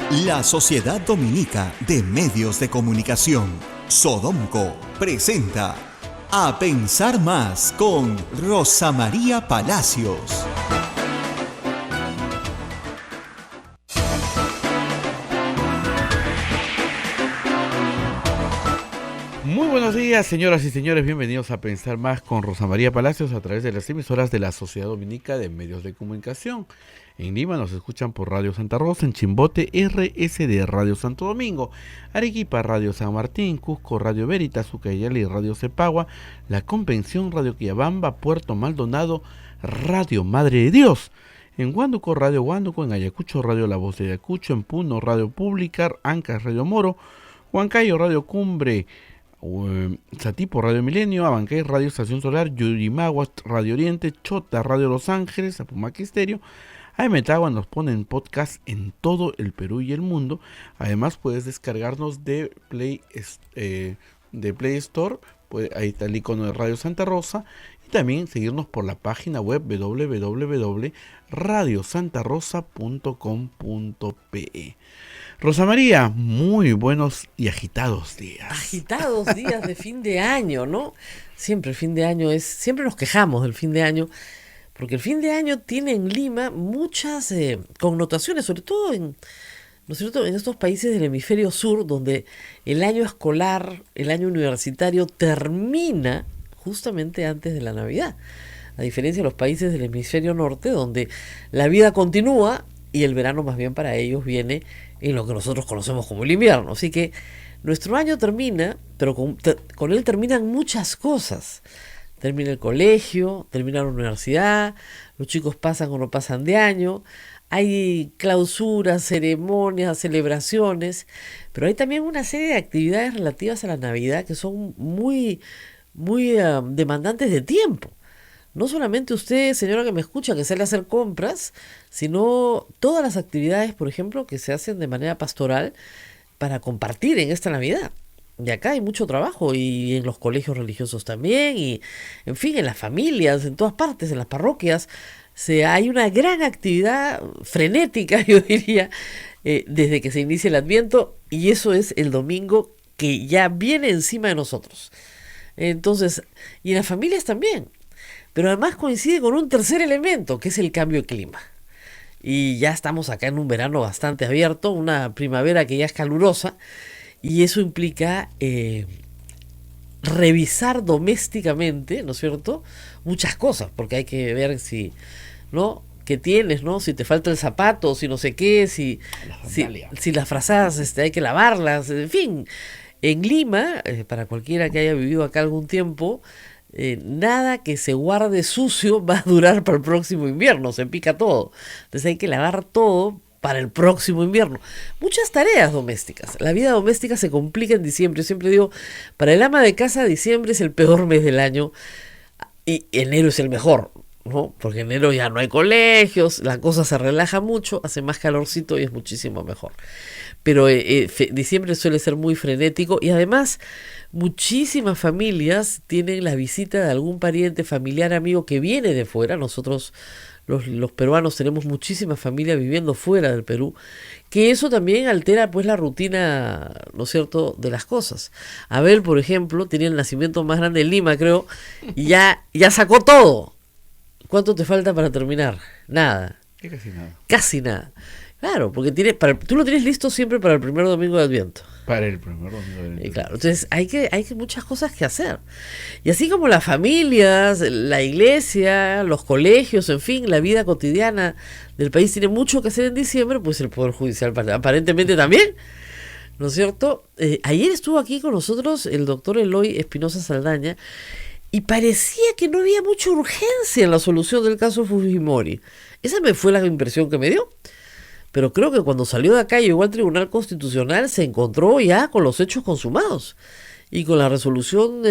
La Sociedad Dominica de Medios de Comunicación, Sodomco, presenta A Pensar Más con Rosa María Palacios. Muy buenos días, señoras y señores, bienvenidos a Pensar Más con Rosa María Palacios a través de las emisoras de la Sociedad Dominica de Medios de Comunicación. En Lima nos escuchan por Radio Santa Rosa, en Chimbote, RSD Radio Santo Domingo, Arequipa, Radio San Martín, Cusco, Radio Veritas, Ucayali, Radio Cepagua, La Convención, Radio Quillabamba, Puerto Maldonado, Radio Madre de Dios. En Huánuco, Radio Huánuco, en Ayacucho, Radio La Voz de Ayacucho, en Puno, Radio Pública, Ancas, Radio Moro, Huancayo, Radio Cumbre, Satipo, Radio Milenio, Abancay, Radio Estación Solar, Yurimaguas, Radio Oriente, Chota, Radio Los Ángeles, Apumaque Estéreo. Metagua nos ponen podcast en todo el Perú y el mundo. Además puedes descargarnos de Play Store, ahí está el icono de Radio Santa Rosa, y también seguirnos por la página web www.radiosantarosa.com.pe. Rosa María, muy buenos y agitados días. Agitados días de fin de año, ¿no? Siempre el fin de año siempre nos quejamos del fin de año, porque el fin de año tiene en Lima muchas connotaciones, sobre todo ¿no es cierto?, en estos países del hemisferio sur, donde el año escolar, el año universitario termina justamente antes de la Navidad, a diferencia de los países del hemisferio norte, donde la vida continúa y el verano más bien para ellos viene en lo que nosotros conocemos como el invierno. Así que nuestro año termina, pero con él terminan muchas cosas. Termina el colegio, termina la universidad, los chicos pasan o no pasan de año, hay clausuras, ceremonias, celebraciones, pero hay también una serie de actividades relativas a la Navidad que son muy demandantes de tiempo. No solamente usted, señora que me escucha, que sale a hacer compras, sino todas las actividades, por ejemplo, que se hacen de manera pastoral para compartir en esta Navidad. Y acá hay mucho trabajo, y en los colegios religiosos también, y en fin, en las familias, en todas partes, en las parroquias, hay una gran actividad frenética, yo diría, desde que se inicia el Adviento, y eso es el domingo que ya viene encima de nosotros. Entonces, y en las familias también. Pero además coincide con un tercer elemento, que es el cambio de clima. Y ya estamos acá en un verano bastante abierto, una primavera que ya es calurosa, y eso implica revisar domésticamente, ¿no es cierto?, muchas cosas, porque hay que ver si, ¿no?, qué tienes, ¿no?, si te falta el zapato, si no sé qué, si las frazadas hay que lavarlas, en fin. En Lima, para cualquiera que haya vivido acá algún tiempo, nada que se guarde sucio va a durar para el próximo invierno, se pica todo. Entonces hay que lavar todo para el próximo invierno. Muchas tareas domésticas. La vida doméstica se complica en diciembre. Yo siempre digo, para el ama de casa, diciembre es el peor mes del año y enero es el mejor, ¿no? Porque en enero ya no hay colegios, la cosa se relaja mucho, hace más calorcito y es muchísimo mejor. Pero diciembre suele ser muy frenético, y además muchísimas familias tienen la visita de algún pariente, familiar, amigo que viene de fuera. Nosotros los peruanos tenemos muchísimas familias viviendo fuera del Perú, que eso también altera pues la rutina, ¿no es cierto?, de las cosas. Abel, por ejemplo, tenía el nacimiento más grande en Lima, creo, y ya sacó todo. ¿Cuánto te falta para terminar? Nada. Casi nada. Casi nada. Claro, porque tú lo tienes listo siempre para el primer domingo de Adviento. Para el primer domingo de Adviento. Claro, entonces hay muchas cosas que hacer. Y así como las familias, la iglesia, los colegios, en fin, la vida cotidiana del país tiene mucho que hacer en diciembre, pues el Poder Judicial aparentemente también, ¿no es cierto? Ayer estuvo aquí con nosotros el doctor Eloy Espinosa Saldaña, y parecía que no había mucha urgencia en la solución del caso Fujimori. Esa fue la impresión que me dio. Pero creo que cuando salió de acá y llegó al Tribunal Constitucional se encontró ya con los hechos consumados y con la resolución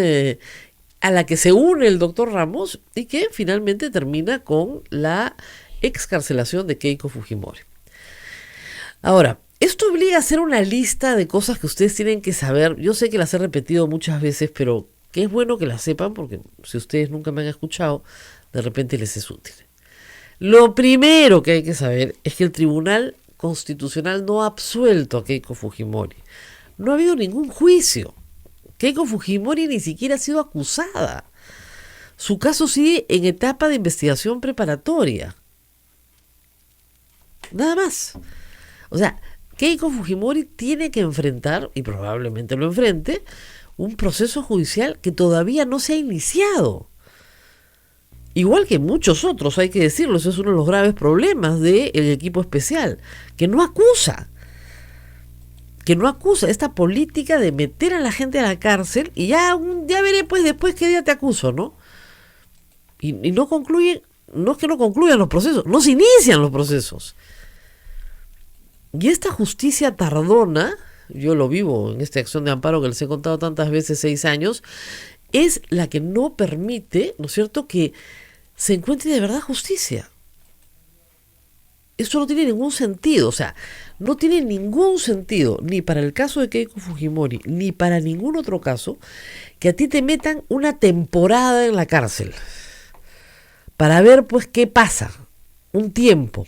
a la que se une el doctor Ramos, y que finalmente termina con la excarcelación de Keiko Fujimori. Ahora, esto obliga a hacer una lista de cosas que ustedes tienen que saber. Yo sé que las he repetido muchas veces, pero que es bueno que las sepan, porque si ustedes nunca me han escuchado, de repente les es útil. Lo primero que hay que saber es que el tribunal Constitucional no ha absuelto a Keiko Fujimori. No ha habido ningún juicio. Keiko Fujimori ni siquiera ha sido acusada. Su caso sigue en etapa de investigación preparatoria. Nada más. O sea, Keiko Fujimori tiene que enfrentar, y probablemente lo enfrente, un proceso judicial que todavía no se ha iniciado. Igual que muchos otros, hay que decirlo, ese es uno de los graves problemas del equipo especial, que no acusa. Esta política de meter a la gente a la cárcel y ya veré pues después qué día te acuso, ¿no? Y no concluyen, no es que no concluyan los procesos, no se inician los procesos. Y esta justicia tardona, yo lo vivo en esta acción de amparo que les he contado tantas veces, 6 años, es la que no permite, ¿no es cierto?, que se encuentre de verdad justicia. Eso no tiene ningún sentido, o sea, no tiene ningún sentido, ni para el caso de Keiko Fujimori, ni para ningún otro caso, que a ti te metan una temporada en la cárcel, para ver pues qué pasa, un tiempo.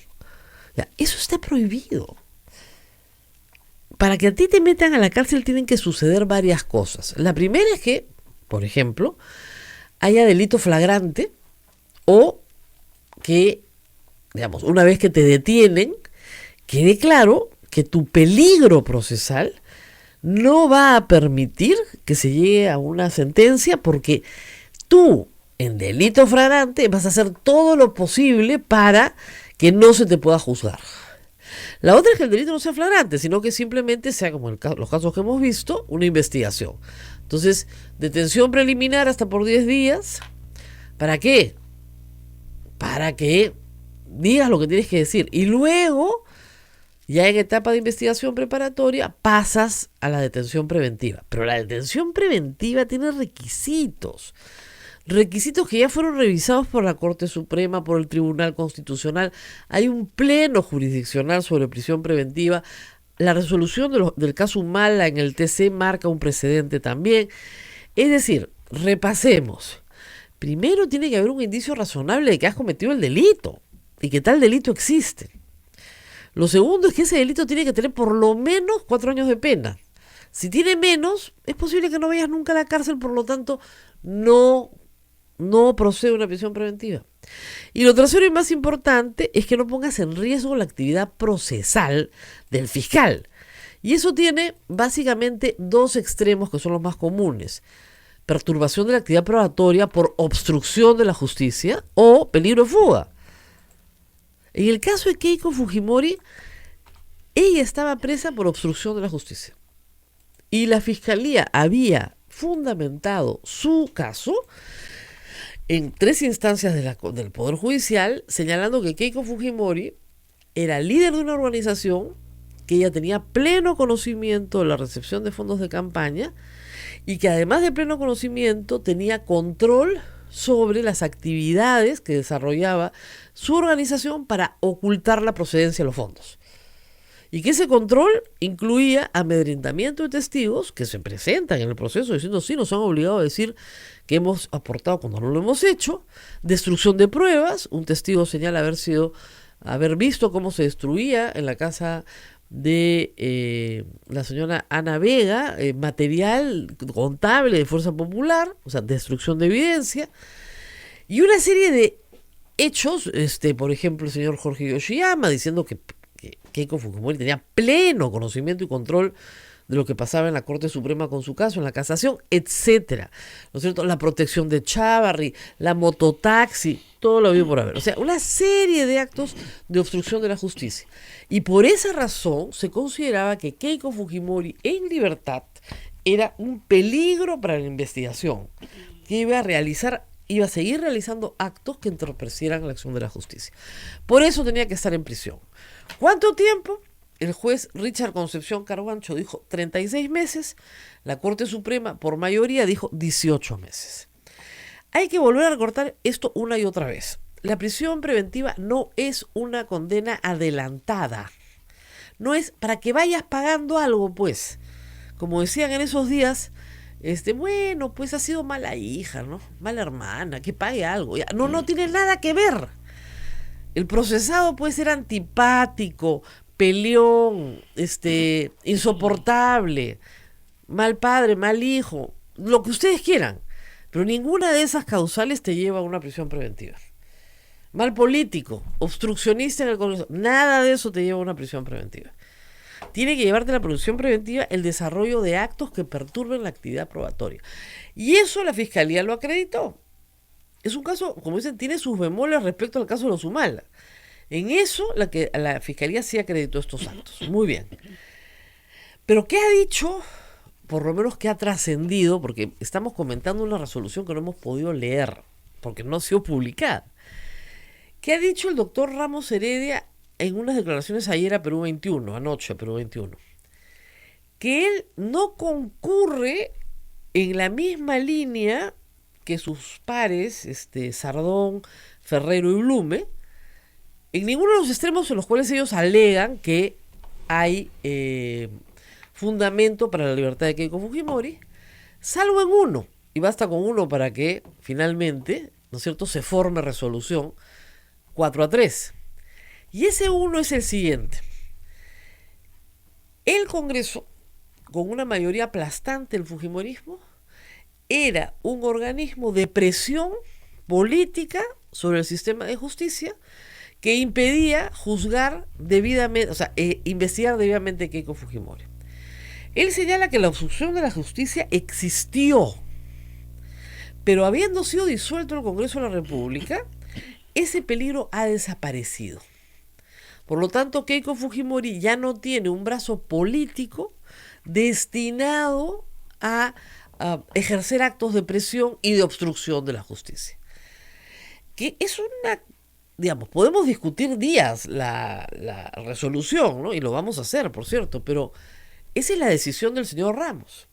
Ya, eso está prohibido. Para que a ti te metan a la cárcel tienen que suceder varias cosas. La primera es que, por ejemplo, haya delito flagrante o que, digamos, una vez que te detienen, quede claro que tu peligro procesal no va a permitir que se llegue a una sentencia porque tú, en delito flagrante, vas a hacer todo lo posible para que no se te pueda juzgar. La otra es que el delito no sea flagrante, sino que simplemente sea, como los casos que hemos visto, una investigación. Entonces, detención preliminar hasta por 10 días. ¿Para qué? Para que digas lo que tienes que decir. Y luego, ya en etapa de investigación preparatoria, pasas a la detención preventiva. Pero la detención preventiva tiene requisitos. Requisitos que ya fueron revisados por la Corte Suprema, por el Tribunal Constitucional. Hay un pleno jurisdiccional sobre prisión preventiva. La resolución del caso Humala en el TC marca un precedente también. Es decir, repasemos. Primero tiene que haber un indicio razonable de que has cometido el delito y que tal delito existe. Lo segundo es que ese delito tiene que tener por lo menos 4 años de pena. Si tiene menos, es posible que no vayas nunca a la cárcel, por lo tanto, no procede una prisión preventiva. Y lo tercero y más importante es que no pongas en riesgo la actividad procesal del fiscal. Y eso tiene básicamente 2 extremos que son los más comunes: perturbación de la actividad probatoria por obstrucción de la justicia o peligro de fuga. En el caso de Keiko Fujimori, ella estaba presa por obstrucción de la justicia. Y la fiscalía había fundamentado su caso en 3 instancias del Poder Judicial, señalando que Keiko Fujimori era líder de una organización, que ella tenía pleno conocimiento de la recepción de fondos de campaña y que además de pleno conocimiento tenía control sobre las actividades que desarrollaba su organización para ocultar la procedencia de los fondos. Y que ese control incluía amedrentamiento de testigos que se presentan en el proceso diciendo sí, nos han obligado a decir que hemos aportado cuando no lo hemos hecho, destrucción de pruebas. Un testigo señala haber visto cómo se destruía en la casa de la señora Ana Vega material contable de Fuerza Popular, o sea, destrucción de evidencia, y una serie de hechos, por ejemplo, el señor Jorge Yoshiyama diciendo que Keiko Fujimori tenía pleno conocimiento y control de lo que pasaba en la Corte Suprema con su caso, en la casación, etcétera, ¿no es cierto? La protección de Chávarri, la mototaxi, todo lo había por haber. O sea, una serie de actos de obstrucción de la justicia. Y por esa razón se consideraba que Keiko Fujimori en libertad era un peligro para la investigación, que iba a seguir realizando actos que entorpecieran la acción de la justicia. Por eso tenía que estar en prisión. ¿Cuánto tiempo? El juez Richard Concepción Carguancho dijo 36 meses, la Corte Suprema por mayoría dijo 18 meses. Hay que volver a recordar esto una y otra vez. La prisión preventiva no es una condena adelantada. No es para que vayas pagando algo, pues. Como decían en esos días, bueno, pues ha sido mala hija, ¿no? Mala hermana, que pague algo. Ya. No tiene nada que ver. El procesado puede ser antipático, peleón, insoportable, mal padre, mal hijo, lo que ustedes quieran, pero ninguna de esas causales te lleva a una prisión preventiva. Mal político, obstruccionista en el Congreso, nada de eso te lleva a una prisión preventiva. Tiene que llevarte a la prisión preventiva el desarrollo de actos que perturben la actividad probatoria. Y eso la Fiscalía lo acreditó. Es un caso, como dicen, tiene sus bemoles respecto al caso de los Humala. En eso la Fiscalía sí acreditó estos actos. Muy bien. Pero ¿qué ha dicho? Por lo menos que ha trascendido, porque estamos comentando una resolución que no hemos podido leer, porque no ha sido publicada. ¿Qué ha dicho el doctor Ramos Heredia en unas declaraciones ayer a Perú 21, anoche a Perú 21? Que él no concurre en la misma línea que sus pares, Sardón, Ferrero y Blume, en ninguno de los extremos en los cuales ellos alegan que hay fundamento para la libertad de Keiko Fujimori, salvo en uno, y basta con uno para que finalmente, ¿no es cierto?, se forme resolución 4-3. Y ese uno es el siguiente. El Congreso, con una mayoría aplastante del fujimorismo, era un organismo de presión política sobre el sistema de justicia que impedía juzgar debidamente, investigar debidamente a Keiko Fujimori. Él señala que la obstrucción de la justicia existió, pero habiendo sido disuelto el Congreso de la República, ese peligro ha desaparecido. Por lo tanto, Keiko Fujimori ya no tiene un brazo político destinado a ejercer actos de presión y de obstrucción de la justicia. Que es una, digamos, podemos discutir días la resolución, ¿no? Y lo vamos a hacer, por cierto, pero esa es la decisión del señor Ramos,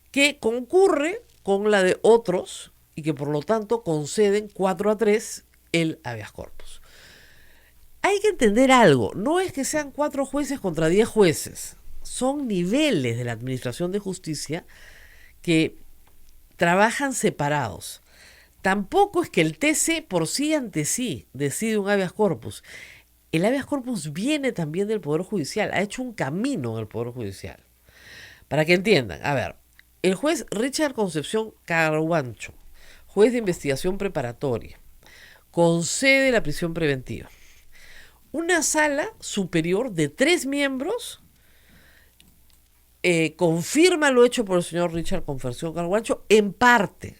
que concurre con la de otros y que por lo tanto conceden 4-3 el habeas corpus. Hay que entender algo, no es que sean 4 jueces contra 10 jueces, son niveles de la administración de justicia que trabajan separados. Tampoco es que el TC por sí ante sí decide un habeas corpus. El habeas corpus viene también del Poder Judicial, ha hecho un camino en el Poder Judicial. Para que entiendan, a ver, el juez Richard Concepción Carguancho, juez de investigación preparatoria, concede la prisión preventiva. Una sala superior de 3 miembros confirma lo hecho por el señor Richard Concepción Carguancho en parte.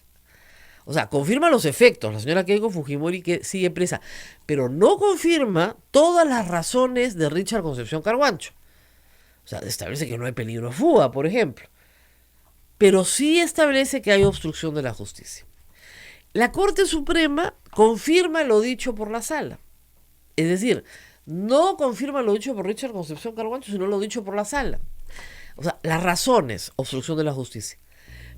O sea, confirma los efectos, la señora Keiko Fujimori que sigue presa, pero no confirma todas las razones de Richard Concepción Carguancho. O sea, establece que no hay peligro de fuga, por ejemplo. Pero sí establece que hay obstrucción de la justicia. La Corte Suprema confirma lo dicho por la sala. Es decir, no confirma lo dicho por Richard Concepción Carguancho, sino lo dicho por la sala. O sea, las razones, obstrucción de la justicia.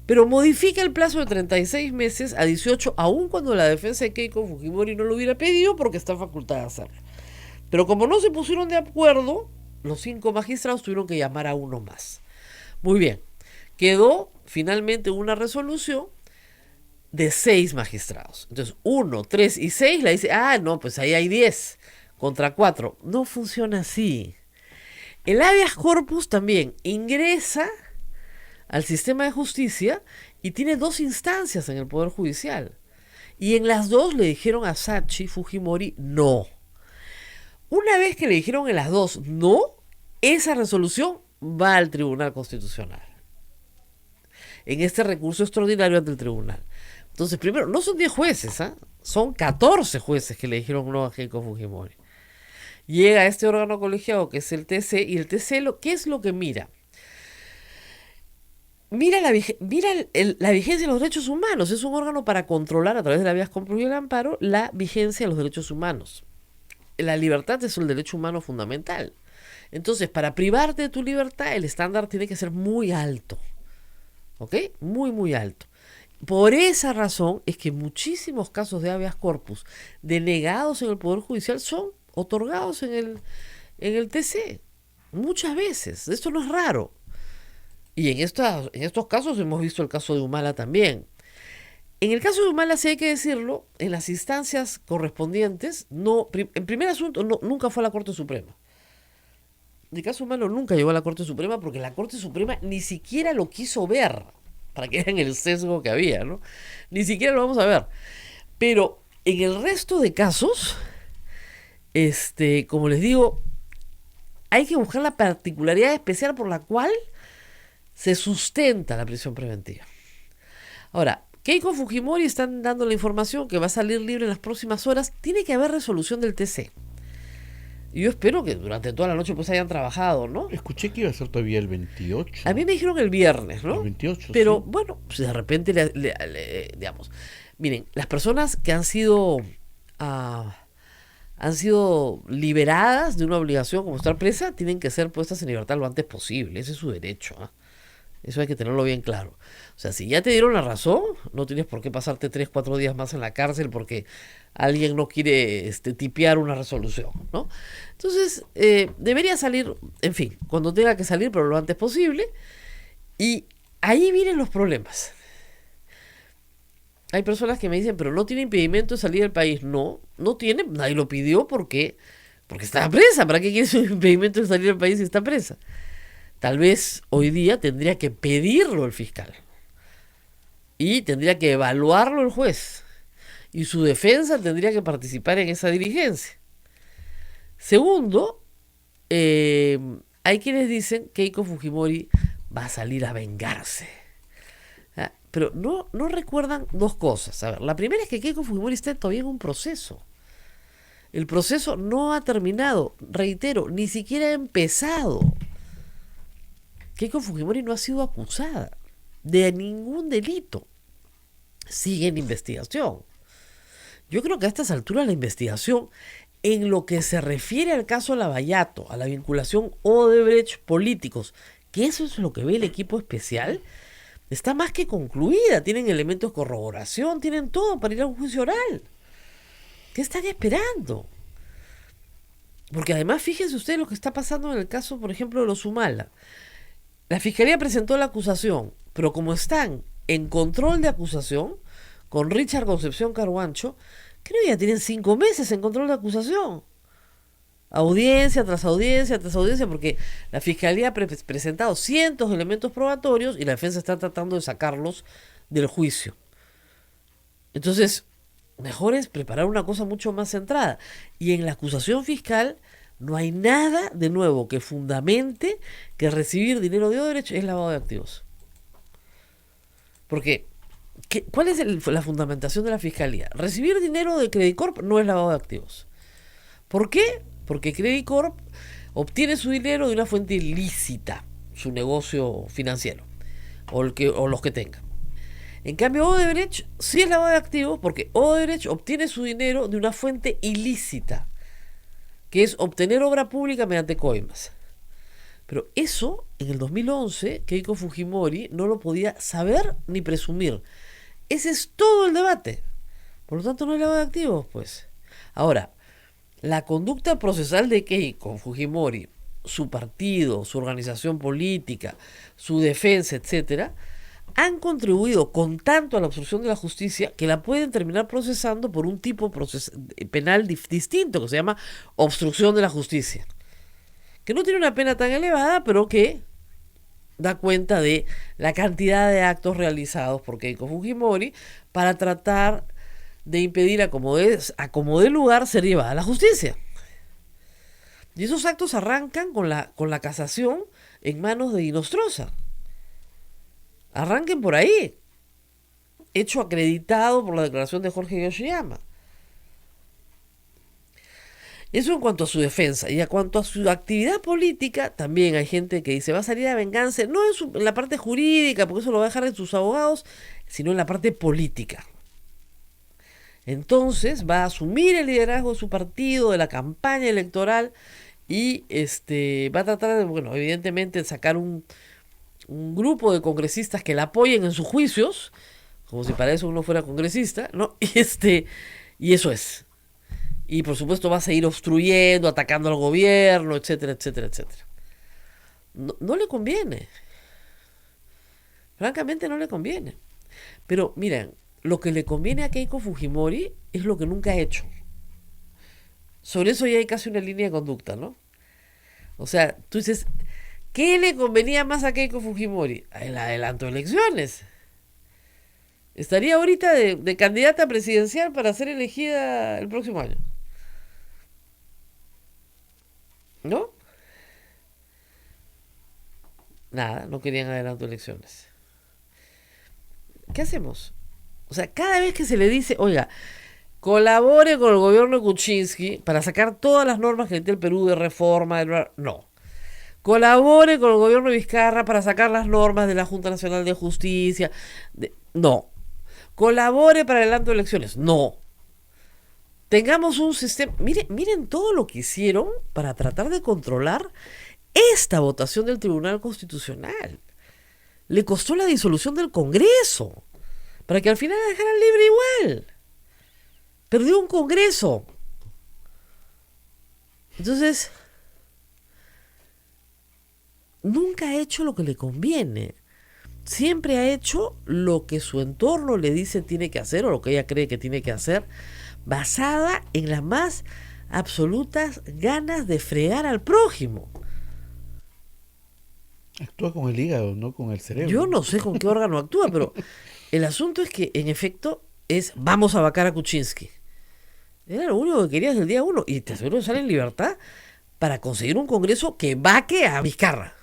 Pero modifica el plazo de 36 meses a 18, aun cuando la defensa de Keiko Fujimori no lo hubiera pedido porque está facultada de hacerlo. Pero como no se pusieron de acuerdo, los 5 magistrados tuvieron que llamar a uno más. Muy bien, quedó finalmente una resolución de 6 magistrados. Entonces, 1, 3 y 6 la dice, no, pues ahí hay 10 contra 4. No funciona así. El habeas corpus también ingresa al sistema de justicia y tiene 2 instancias en el Poder Judicial. Y en las 2 le dijeron a Sachi Fujimori no. Una vez que le dijeron en las 2 no, esa resolución va al Tribunal Constitucional. En este recurso extraordinario ante el tribunal. Entonces, primero, no son 10 jueces, son 14 jueces que le dijeron no a Keiko Fujimori. Llega a este órgano colegiado que es el TC, y el TC, ¿qué es lo que mira? Mira la vigencia de los derechos humanos. Es un órgano para controlar a través de la habeas corpus y el amparo la vigencia de los derechos humanos. La libertad es el derecho humano fundamental. Entonces, para privarte de tu libertad, el estándar tiene que ser muy alto. ¿Ok? Muy, muy alto. Por esa razón es que muchísimos casos de habeas corpus denegados en el Poder Judicial son otorgados en el TC. Muchas veces. Esto no es raro. Y en estos casos hemos visto el caso de Humala también. En el caso de Humala, sí hay que decirlo, en las instancias correspondientes, en primer asunto, nunca fue a la Corte Suprema. el caso Malo nunca llegó a la Corte Suprema porque la Corte Suprema ni siquiera lo quiso ver, para que vean el sesgo que había, ¿no? Ni siquiera lo vamos a ver. Pero en el resto de casos, como les digo, hay que buscar la particularidad especial por la cual se sustenta la prisión preventiva. Ahora, Keiko Fujimori están dando la información que va a salir libre en las próximas horas. Tiene que haber resolución del TC. Y yo espero que durante toda la noche pues hayan trabajado, ¿no? Escuché que iba a ser todavía el 28. A mí me dijeron el viernes, ¿no? El 28, pero sí. bueno, pues de repente, digamos, miren, las personas que han sido liberadas de una obligación como estar presa, tienen que ser puestas en libertad lo antes posible. Ese es su derecho, ¿ah? Eso hay que tenerlo bien claro. O sea, si ya te dieron la razón, no tienes por qué pasarte 3, 4 días más en la cárcel porque alguien no quiere tipear una resolución, ¿no? Entonces, debería salir, en fin, cuando tenga que salir, pero lo antes posible. Y ahí vienen los problemas. Hay personas que me dicen, pero no tiene impedimento de salir del país. No, no tiene, nadie lo pidió porque está presa. ¿Para qué quieres un impedimento de salir del país si está presa? Tal vez hoy día tendría que pedirlo el fiscal y tendría que evaluarlo el juez y su defensa tendría que participar en esa diligencia. Segundo, hay quienes dicen que Keiko Fujimori va a salir a vengarse. Pero no recuerdan dos cosas. A ver, la primera es que Keiko Fujimori está todavía en un proceso. El proceso no ha terminado, reitero, ni siquiera ha empezado. Keiko Fujimori no ha sido acusada de ningún delito. Sigue en investigación. Yo creo que a estas alturas la investigación, en lo que se refiere al caso Lavallato, a la vinculación Odebrecht-políticos, que eso es lo que ve el equipo especial, está más que concluida. Tienen elementos de corroboración, tienen todo para ir a un juicio oral. ¿Qué están esperando? Porque además, fíjense ustedes lo que está pasando en el caso, por ejemplo, de los Humala. La Fiscalía presentó la acusación, pero como están en control de acusación, con Richard Concepción Carhuancho, creo que ya tienen 5 meses en control de acusación. Audiencia tras audiencia tras audiencia, porque la Fiscalía ha presentado cientos de elementos probatorios y la defensa está tratando de sacarlos del juicio. Entonces, mejor es preparar una cosa mucho más centrada. Y en la acusación fiscal no hay nada de nuevo que fundamente que recibir dinero de Odebrecht es lavado de activos. Porque, ¿cuál es la fundamentación de la Fiscalía? Recibir dinero de Credit Corp no es lavado de activos. ¿Por qué? Porque Credit Corp obtiene su dinero de una fuente ilícita, su negocio financiero, o los que tenga. En cambio, Odebrecht sí es lavado de activos porque Odebrecht obtiene su dinero de una fuente ilícita, que es obtener obra pública mediante coimas. Pero eso, en el 2011, Keiko Fujimori no lo podía saber ni presumir. Ese es todo el debate. Por lo tanto, no es lavado de activos, pues. Ahora, la conducta procesal de Keiko Fujimori, su partido, su organización política, su defensa, etcétera, han contribuido con tanto a la obstrucción de la justicia que la pueden terminar procesando por un tipo penal distinto que se llama obstrucción de la justicia, que no tiene una pena tan elevada, pero que da cuenta de la cantidad de actos realizados por Keiko Fujimori para tratar de impedir a como de lugar ser llevada a la justicia. Y esos actos arrancan con la casación en manos de Inostroza. Arranquen por ahí. Hecho acreditado por la declaración de Jorge Yoshiyama. Eso en cuanto a su defensa. Y en cuanto a su actividad política, también hay gente que dice va a salir a vengarse, no en la parte jurídica, porque eso lo va a dejar en sus abogados, sino en la parte política. Entonces va a asumir el liderazgo de su partido, de la campaña electoral, y va a tratar de, bueno, evidentemente sacar un grupo de congresistas que la apoyen en sus juicios, como si para eso uno fuera congresista, ¿no? Y eso es. Y por supuesto va a seguir obstruyendo, atacando al gobierno, etcétera, etcétera, etcétera. No le conviene. Francamente no le conviene. Pero miren, lo que le conviene a Keiko Fujimori es lo que nunca ha hecho. Sobre eso ya hay casi una línea de conducta, ¿no? O sea, tú dices, ¿qué le convenía más a Keiko Fujimori? El adelanto de elecciones. Estaría ahorita de candidata presidencial para ser elegida el próximo año. ¿No? Nada, no querían adelanto de elecciones. ¿Qué hacemos? O sea, cada vez que se le dice, oiga, colabore con el gobierno de Kuczynski para sacar todas las normas que tiene el Perú de reforma, no. Colabore con el gobierno de Vizcarra para sacar las normas de la Junta Nacional de Justicia. No. Colabore para el adelanto de elecciones. No. Tengamos un sistema. Miren todo lo que hicieron para tratar de controlar esta votación del Tribunal Constitucional. Le costó la disolución del Congreso para que al final la dejaran libre igual. Perdió un Congreso. Entonces, nunca ha hecho lo que le conviene. Siempre ha hecho lo que su entorno le dice tiene que hacer o lo que ella cree que tiene que hacer, basada en las más absolutas ganas de fregar al prójimo. Actúa con el hígado, no con el cerebro. Yo no sé con qué órgano actúa, pero el asunto es que, en efecto, es vamos a vacar a Kuczynski. Era lo único que quería desde el día uno. Y te aseguro que sale en libertad para conseguir un congreso que vaque a Vizcarra.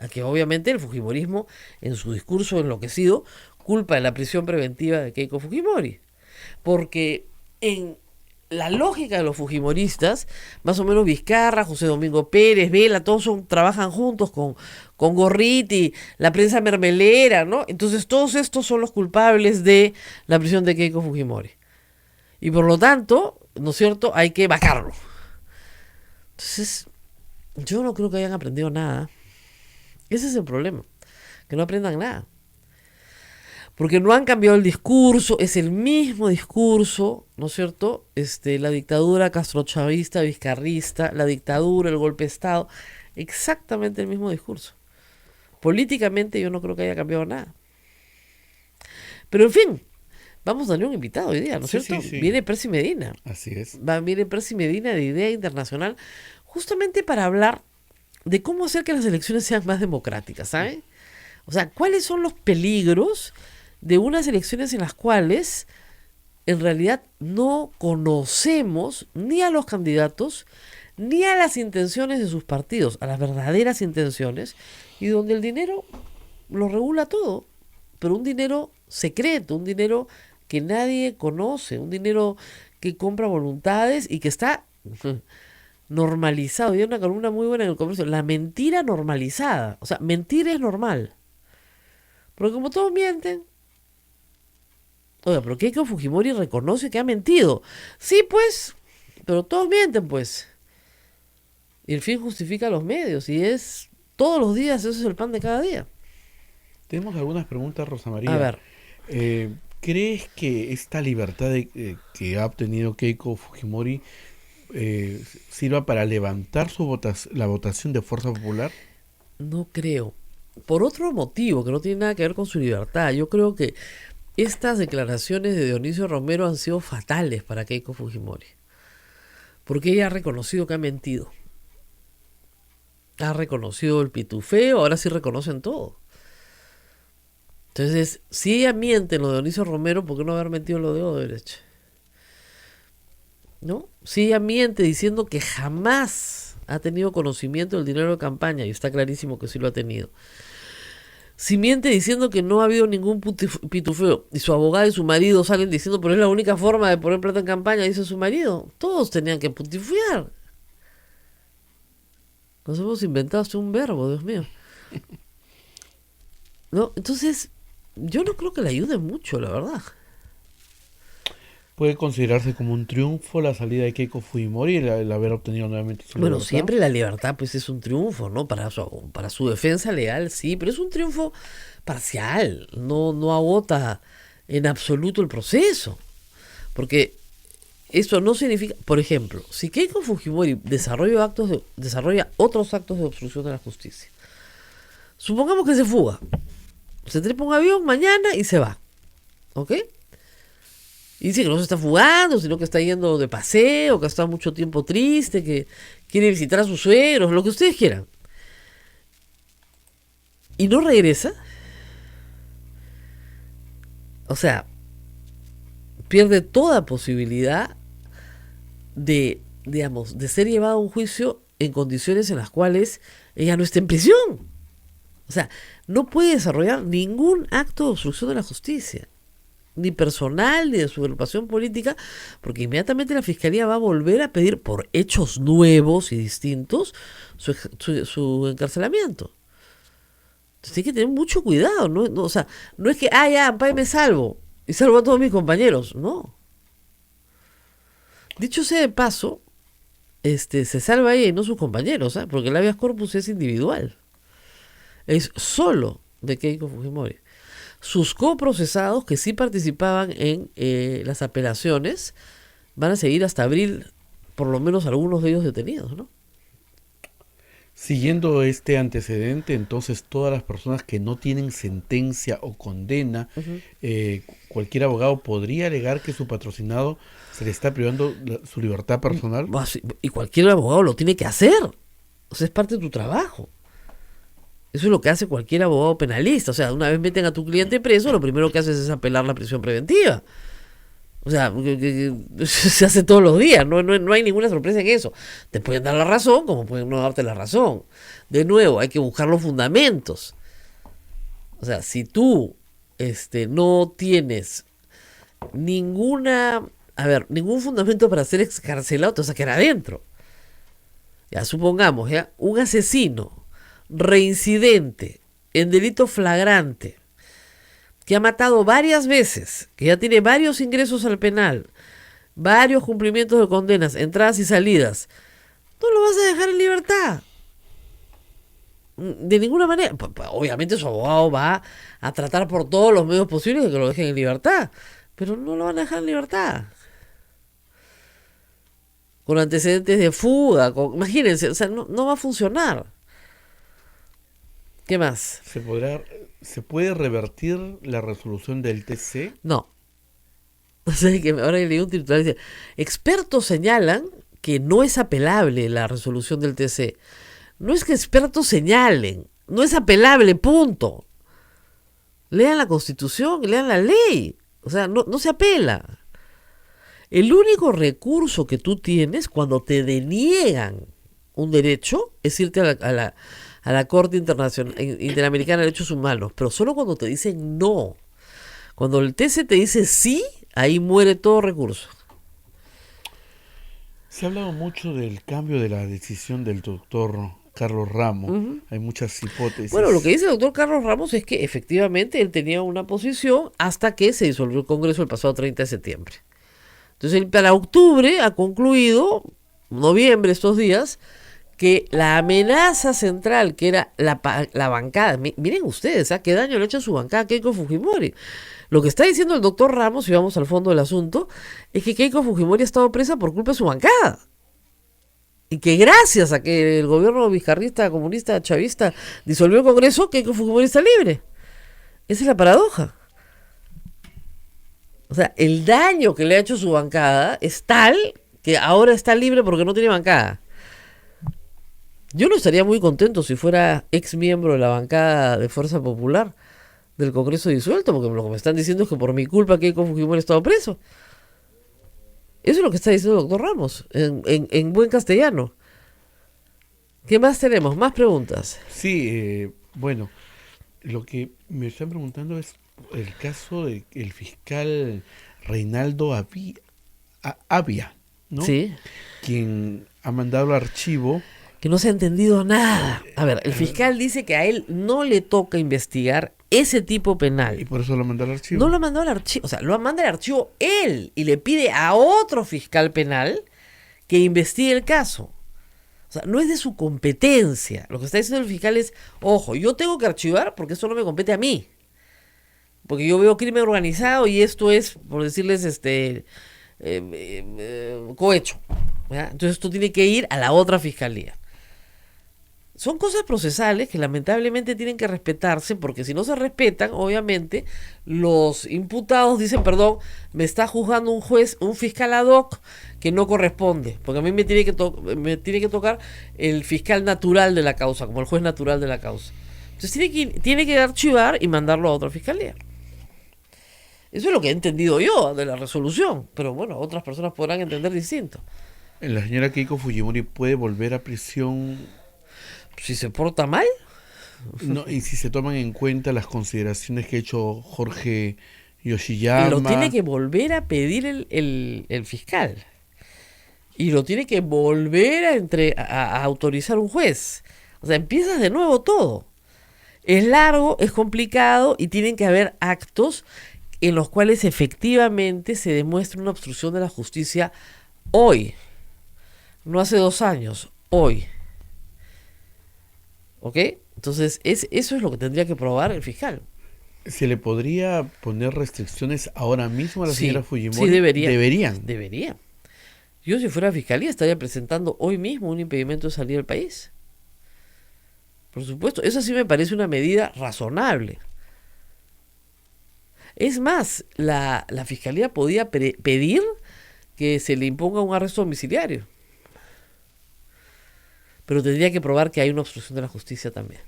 A que obviamente el fujimorismo, en su discurso enloquecido, culpa de la prisión preventiva de Keiko Fujimori. Porque en la lógica de los fujimoristas, más o menos Vizcarra, José Domingo Pérez, Vela, todos trabajan juntos con Gorriti, la prensa mermelera, ¿no? Entonces todos estos son los culpables de la prisión de Keiko Fujimori. Y por lo tanto, ¿no es cierto?, hay que vacarlo. Entonces, yo no creo que hayan aprendido nada. Ese es el problema, que no aprendan nada. Porque no han cambiado el discurso, es el mismo discurso, ¿no es cierto? La dictadura castrochavista, vizcarrista, la dictadura, el golpe de Estado, exactamente el mismo discurso. Políticamente yo no creo que haya cambiado nada. Pero en fin, vamos a tener un invitado hoy día, ¿no es cierto? Sí. Viene Percy Medina. Así es. Viene Percy Medina de Idea Internacional, justamente para hablar de cómo hacer que las elecciones sean más democráticas, ¿saben? O sea, ¿cuáles son los peligros de unas elecciones en las cuales en realidad no conocemos ni a los candidatos ni a las intenciones de sus partidos, a las verdaderas intenciones, y donde el dinero lo regula todo, pero un dinero secreto, un dinero que nadie conoce, un dinero que compra voluntades y que está normalizado? Y hay una columna muy buena en el Comercio, la mentira normalizada. O sea, mentir es normal, porque como todos mienten. Oiga, pero Keiko Fujimori reconoce que ha mentido. Sí, pues, pero todos mienten, pues. Y el fin justifica los medios, y es todos los días, eso es el pan de cada día. Tenemos algunas preguntas, Rosa María. A ver. ¿Crees que esta libertad que ha obtenido Keiko Fujimori sirva para levantar la votación de Fuerza Popular? No creo. Por otro motivo, que no tiene nada que ver con su libertad. Yo creo que estas declaraciones de Dionisio Romero han sido fatales para Keiko Fujimori. Porque ella ha reconocido que ha mentido. Ha reconocido el pitufeo, ahora sí reconocen todo. Entonces, si ella miente en lo de Dionisio Romero, ¿por qué no haber mentido en lo de Odebrecht? ¿No? Si ella miente diciendo que jamás ha tenido conocimiento del dinero de campaña, y está clarísimo que sí lo ha tenido. Si miente diciendo que no ha habido ningún pitufeo, y su abogada y su marido salen diciendo, pero es la única forma de poner plata en campaña, dice su marido, todos tenían que putifear. Nos hemos inventado hasta un verbo, Dios mío. ¿No? Entonces, yo no creo que le ayude mucho, la verdad. ¿Puede considerarse como un triunfo la salida de Keiko Fujimori y el haber obtenido nuevamente su Bueno, libertad? siempre la libertad pues es un triunfo, ¿no? Para su defensa legal, sí, pero es un triunfo parcial, no agota en absoluto el proceso. Porque esto no significa, por ejemplo, si Keiko Fujimori desarrolla otros actos de obstrucción de la justicia, supongamos que se fuga, se trepa un avión mañana y se va, ¿ok? Y dice que no se está fugando, sino que está yendo de paseo, que ha estado mucho tiempo triste, que quiere visitar a sus suegros, lo que ustedes quieran. Y no regresa. O sea, pierde toda posibilidad de, digamos, de ser llevado a un juicio en condiciones en las cuales ella no esté en prisión. O sea, no puede desarrollar ningún acto de obstrucción de la justicia, ni personal, ni de su agrupación política, porque inmediatamente la Fiscalía va a volver a pedir por hechos nuevos y distintos su encarcelamiento. Entonces hay que tener mucho cuidado, ¿no? O sea, no es que, ya, ampay, me salvo, y salvo a todos mis compañeros, no. Dicho sea de paso, se salva ella y no sus compañeros, ¿eh? Porque el habeas corpus es individual. Es solo de Keiko Fujimori. Sus coprocesados que sí participaban en las apelaciones van a seguir hasta abril, por lo menos algunos de ellos detenidos, ¿no? Siguiendo este antecedente, entonces todas las personas que no tienen sentencia o condena, cualquier abogado podría alegar que su patrocinado se le está privando su libertad personal. Y cualquier abogado lo tiene que hacer. O sea, es parte de tu trabajo. Eso es lo que hace cualquier abogado penalista. O sea, una vez meten a tu cliente preso, lo primero que haces es apelar la prisión preventiva. O sea, se hace todos los días, no hay ninguna sorpresa en eso. Te pueden dar la razón, como pueden no darte la razón. De nuevo, hay que buscar los fundamentos. O sea, si tú no tienes ningún fundamento para ser excarcelado, te vas a quedar adentro. Ya, supongamos, un asesino reincidente en delito flagrante, que ha matado varias veces, que ya tiene varios ingresos al penal, varios cumplimientos de condenas, entradas y salidas, no lo vas a dejar en libertad. De ninguna manera. Obviamente su abogado va a tratar por todos los medios posibles de que lo dejen en libertad, pero no lo van a dejar en libertad. Con antecedentes de fuga, imagínense, o sea, no va a funcionar. ¿Qué más? ¿Se puede revertir la resolución del TC? No. O sea, que ahora leí un titular que dice, expertos señalan que no es apelable la resolución del TC. No es que expertos señalen, no es apelable, punto. Lean la Constitución, lean la ley. O sea, no se apela. El único recurso que tú tienes cuando te deniegan un derecho es irte a la Corte Interamericana de Derechos Humanos, pero solo cuando te dicen no. Cuando el TC te dice sí, ahí muere todo recurso. Se ha hablado mucho del cambio de la decisión del doctor Carlos Ramos. Hay muchas hipótesis. Bueno, lo que dice el doctor Carlos Ramos es que efectivamente él tenía una posición hasta que se disolvió el Congreso el pasado 30 de septiembre. Entonces, para octubre ha concluido, noviembre, estos días, que la amenaza central, que era la bancada, miren ustedes, qué daño le ha hecho a su bancada Keiko Fujimori. Lo que está diciendo el doctor Ramos, y vamos al fondo del asunto, es que Keiko Fujimori ha estado presa por culpa de su bancada. Y que gracias a que el gobierno vizcarrista, comunista, chavista disolvió el Congreso, Keiko Fujimori está libre. Esa es la paradoja. O sea, el daño que le ha hecho su bancada es tal que ahora está libre porque no tiene bancada. Yo no estaría muy contento si fuera ex miembro de la bancada de Fuerza Popular del Congreso disuelto, porque lo que me están diciendo es que por mi culpa Keiko Fujimori ha estado preso. Eso es lo que está diciendo el doctor Ramos, en buen castellano. ¿Qué más tenemos? ¿Más preguntas? Sí, bueno, lo que me están preguntando es el caso del fiscal Reinaldo Avia, ¿no? Sí. Quien ha mandado al archivo. Que no se ha entendido nada. A ver, el fiscal dice que a él no le toca investigar ese tipo penal. Y por eso lo mandó al archivo. No lo mandó al archivo, o sea, lo manda al archivo él y le pide a otro fiscal penal que investigue el caso. O sea, no es de su competencia. Lo que está diciendo el fiscal es, ojo, yo tengo que archivar porque esto no me compete a mí. Porque yo veo crimen organizado y esto es, por decirles, cohecho. ¿Ya? Entonces esto tiene que ir a la otra fiscalía. son cosas procesales que lamentablemente tienen que respetarse, porque si no se respetan, obviamente, los imputados dicen, perdón, me está juzgando un juez, un fiscal ad hoc que no corresponde, porque a mí me tiene que tocar el fiscal natural de la causa, como el juez natural de la causa. Entonces tiene que archivar y mandarlo a otra fiscalía. Eso es lo que he entendido yo de la resolución, pero bueno, otras personas podrán entender distinto. ¿La señora Keiko Fujimori puede volver a prisión? Si se porta mal, No, y si se toman en cuenta las consideraciones que ha hecho Jorge Yoshiyama. lo tiene que volver a pedir el fiscal. Y lo tiene que volver a autorizar un juez. O sea, empiezas de nuevo todo. Es largo, es complicado y tienen que haber actos en los cuales efectivamente se demuestra una obstrucción de la justicia hoy. No hace 2 años, hoy. ¿Ok? Entonces, eso es lo que tendría que probar el fiscal. ¿Se le podría poner restricciones ahora mismo a la señora Fujimori? Sí, Deberían. Deberían. Yo, si fuera fiscalía, estaría presentando hoy mismo un impedimento de salir del país. Por supuesto, eso sí me parece una medida razonable. Es más, la fiscalía podía pedir que se le imponga un arresto domiciliario. Pero tendría que probar que hay una obstrucción de la justicia también.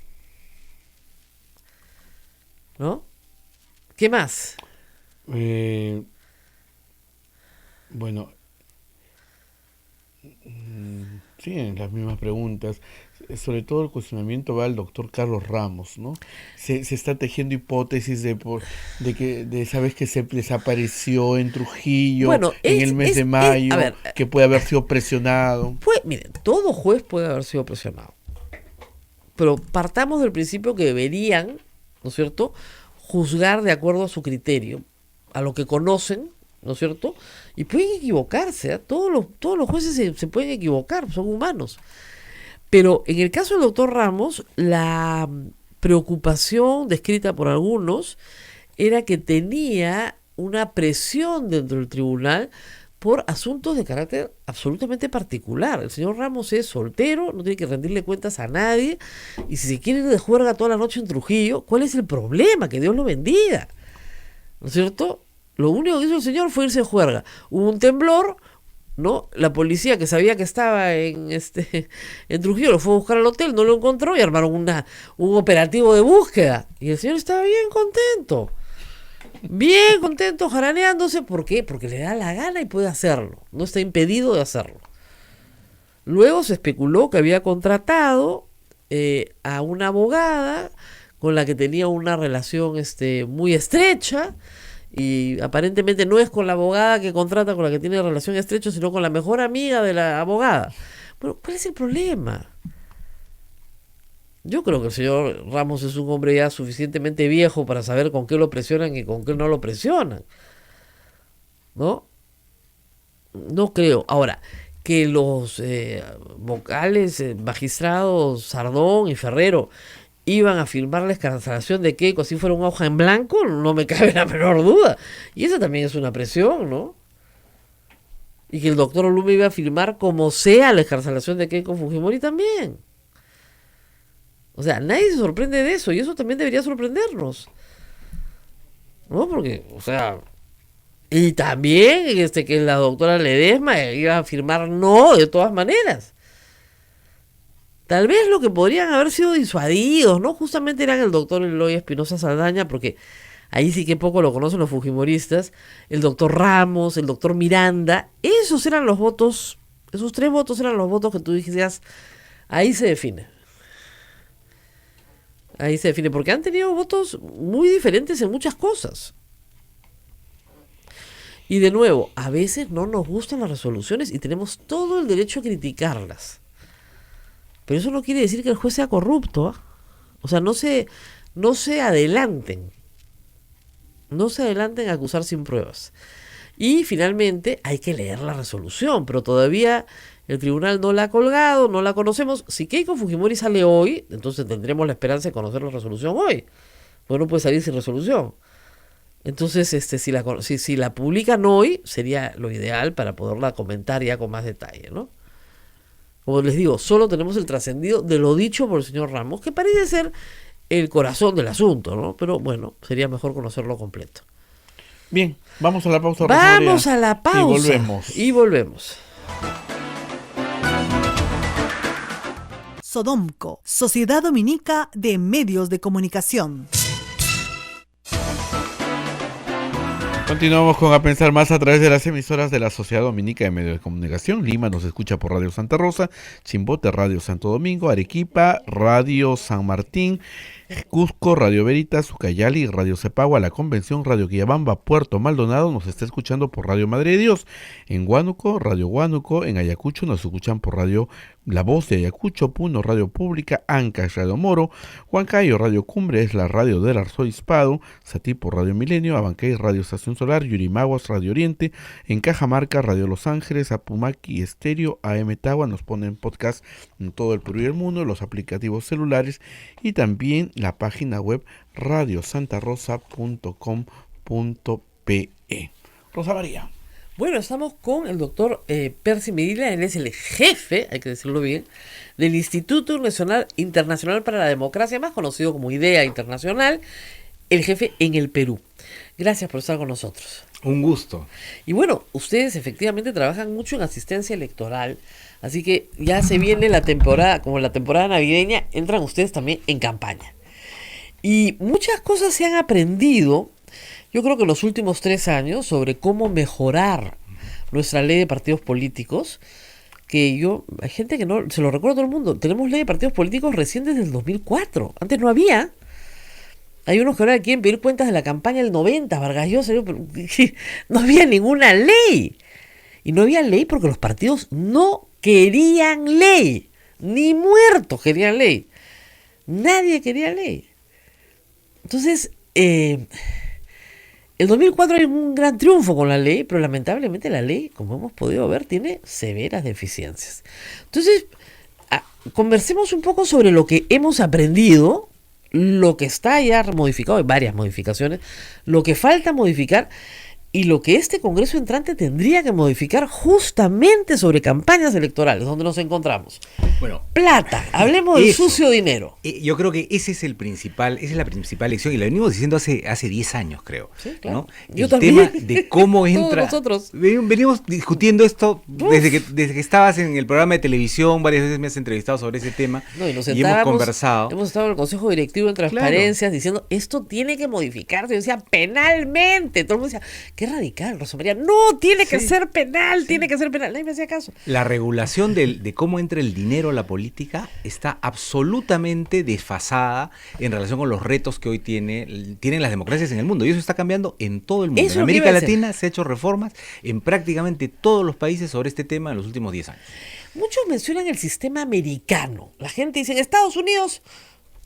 ¿No? ¿Qué más? Bueno, sí, en las mismas preguntas. Sobre todo el cuestionamiento va al doctor Carlos Ramos, ¿no? Se está tejiendo hipótesis de esa vez que se desapareció en Trujillo, Bueno, en el mes de mayo, a ver, que puede haber sido presionado. Miren, todo juez puede haber sido presionado. Pero partamos del principio que deberían, ¿no es cierto?, juzgar de acuerdo a su criterio, a lo que conocen, ¿no es cierto? Y pueden equivocarse, ¿eh? Todos los jueces se pueden equivocar, son humanos. Pero en el caso del doctor Ramos, la preocupación descrita por algunos era que tenía una presión dentro del tribunal por asuntos de carácter absolutamente particular. El señor Ramos es soltero, no tiene que rendirle cuentas a nadie, y si se quiere ir de juerga toda la noche en Trujillo, ¿cuál es el problema? Que Dios lo bendiga, ¿no es cierto? Lo único que hizo el señor fue irse de juerga. Hubo un temblor, ¿no? La policía, que sabía que estaba en Trujillo, lo fue a buscar al hotel, no lo encontró y armaron un operativo de búsqueda. Y el señor estaba bien contento, jaraneándose. ¿Por qué? Porque le da la gana y puede hacerlo. No está impedido de hacerlo. Luego se especuló que había contratado a una abogada con la que tenía una relación muy estrecha. Y aparentemente no es con la abogada que contrata con la que tiene relación estrecha, sino con la mejor amiga de la abogada. Bueno, ¿cuál es el problema? Yo creo que el señor Ramos es un hombre ya suficientemente viejo para saber con qué lo presionan y con qué no lo presionan, ¿no? No creo. Ahora, que los vocales, magistrados Sardón y Ferrero iban a firmar la excarcelación de Keiko si fuera una hoja en blanco, no me cabe la menor duda. Y esa también es una presión, ¿no? Y que el doctor Olumbe iba a firmar como sea la excarcelación de Keiko Fujimori también. O sea, nadie se sorprende de eso, y eso también debería sorprendernos, ¿no? Porque, o sea, y también que la doctora Ledesma iba a firmar no, de todas maneras. Tal vez lo que podrían haber sido disuadidos, ¿no? Justamente eran el doctor Eloy Espinosa Saldaña, porque ahí sí que poco lo conocen los fujimoristas, el doctor Ramos, el doctor Miranda. Esos eran los votos, esos 3 votos eran los votos que tú decías, ahí se define. Ahí se define, porque han tenido votos muy diferentes en muchas cosas. Y de nuevo, a veces no nos gustan las resoluciones y tenemos todo el derecho a criticarlas. Pero eso no quiere decir que el juez sea corrupto, ¿eh? O sea, no se adelanten. No se adelanten a acusar sin pruebas. Y finalmente hay que leer la resolución, pero todavía el tribunal no la ha colgado, no la conocemos. Si Keiko Fujimori sale hoy, entonces tendremos la esperanza de conocer la resolución hoy. Pues no puede salir sin resolución. Entonces, si la publican hoy, sería lo ideal para poderla comentar ya con más detalle, ¿no? Como les digo, solo tenemos el trascendido de lo dicho por el señor Ramos, que parece ser el corazón del asunto, ¿no? Pero bueno, sería mejor conocerlo completo. Bien, vamos a la pausa. Rosa María, Vamos a la pausa. Y volvemos. Y volvemos. Sodomco, Sociedad Dominica de Medios de Comunicación. Continuamos con A Pensar Más a través de las emisoras de la Sociedad Dominica de Medios de Comunicación. Lima nos escucha por Radio Santa Rosa, Chimbote, Radio Santo Domingo, Arequipa, Radio San Martín, Cusco, Radio Veritas, Ucayali, Radio Cepagua, La Convención, Radio Quillabamba, Puerto Maldonado nos está escuchando por Radio Madre de Dios. En Huánuco, Radio Huánuco, en Ayacucho nos escuchan por Radio La Voz de Ayacucho, Puno, Radio Pública, Ancash, Radio Moro, Huancayo, Radio Cumbre, es la radio del Arzobispado, Satipo, Radio Milenio, Abancay, Radio Estación Solar, Yurimaguas, Radio Oriente, en Cajamarca, Radio Los Ángeles, Apumaqui, Estéreo, AM Tagua, nos ponen podcast en todo el Perú y el mundo, los aplicativos celulares y también la página web radiosantarosa.com.pe. Rosa María. Bueno, estamos con el doctor Percy Medina, él es el jefe, hay que decirlo bien, del Instituto Internacional para la Democracia, más conocido como IDEA Internacional, el jefe en el Perú. Gracias por estar con nosotros. Un gusto. Y bueno, ustedes efectivamente trabajan mucho en asistencia electoral, así que ya se viene la temporada, como la temporada navideña, entran ustedes también en campaña. Y muchas cosas se han aprendido, yo creo que en los últimos 3 años, sobre cómo mejorar nuestra ley de partidos políticos, que hay gente que no, se lo recuerda a todo el mundo, tenemos ley de partidos políticos recién desde el 2004, antes no había. Hay unos que ahora quieren pedir cuentas de la campaña del 90, Vargas Llosa, pero no había ninguna ley. Y no había ley porque los partidos no querían ley, ni muertos querían ley. Nadie quería ley. Entonces, el 2004 hay un gran triunfo con la ley, pero lamentablemente la ley, como hemos podido ver, tiene severas deficiencias. Entonces, conversemos un poco sobre lo que hemos aprendido, lo que está ya modificado, hay varias modificaciones, lo que falta modificar y lo que este Congreso entrante tendría que modificar justamente sobre campañas electorales, donde nos encontramos. Bueno, plata, hablemos del sucio dinero. Yo creo que esa es la principal lección, y la venimos diciendo hace 10 años, creo. Sí, claro. ¿No? Yo el también. tema de cómo entra. Todos nosotros. Venimos discutiendo esto desde que estabas en el programa de televisión, varias veces me has entrevistado sobre ese tema. No, y nos y hemos conversado. Hemos estado en el Consejo Directivo en Transparencias diciendo, esto tiene que modificarse. Yo decía, penalmente. Todo el mundo decía, qué radical, Rosa María. No, tiene que ser penal, tiene que ser penal. Nadie me hacía caso. La regulación de cómo entra el dinero a la política está absolutamente desfasada en relación con los retos que hoy tienen las democracias en el mundo. Y eso está cambiando en todo el mundo. Eso en América Latina se ha hecho reformas en prácticamente todos los países sobre este tema en los últimos 10 años. Muchos mencionan el sistema americano. La gente dice, en Estados Unidos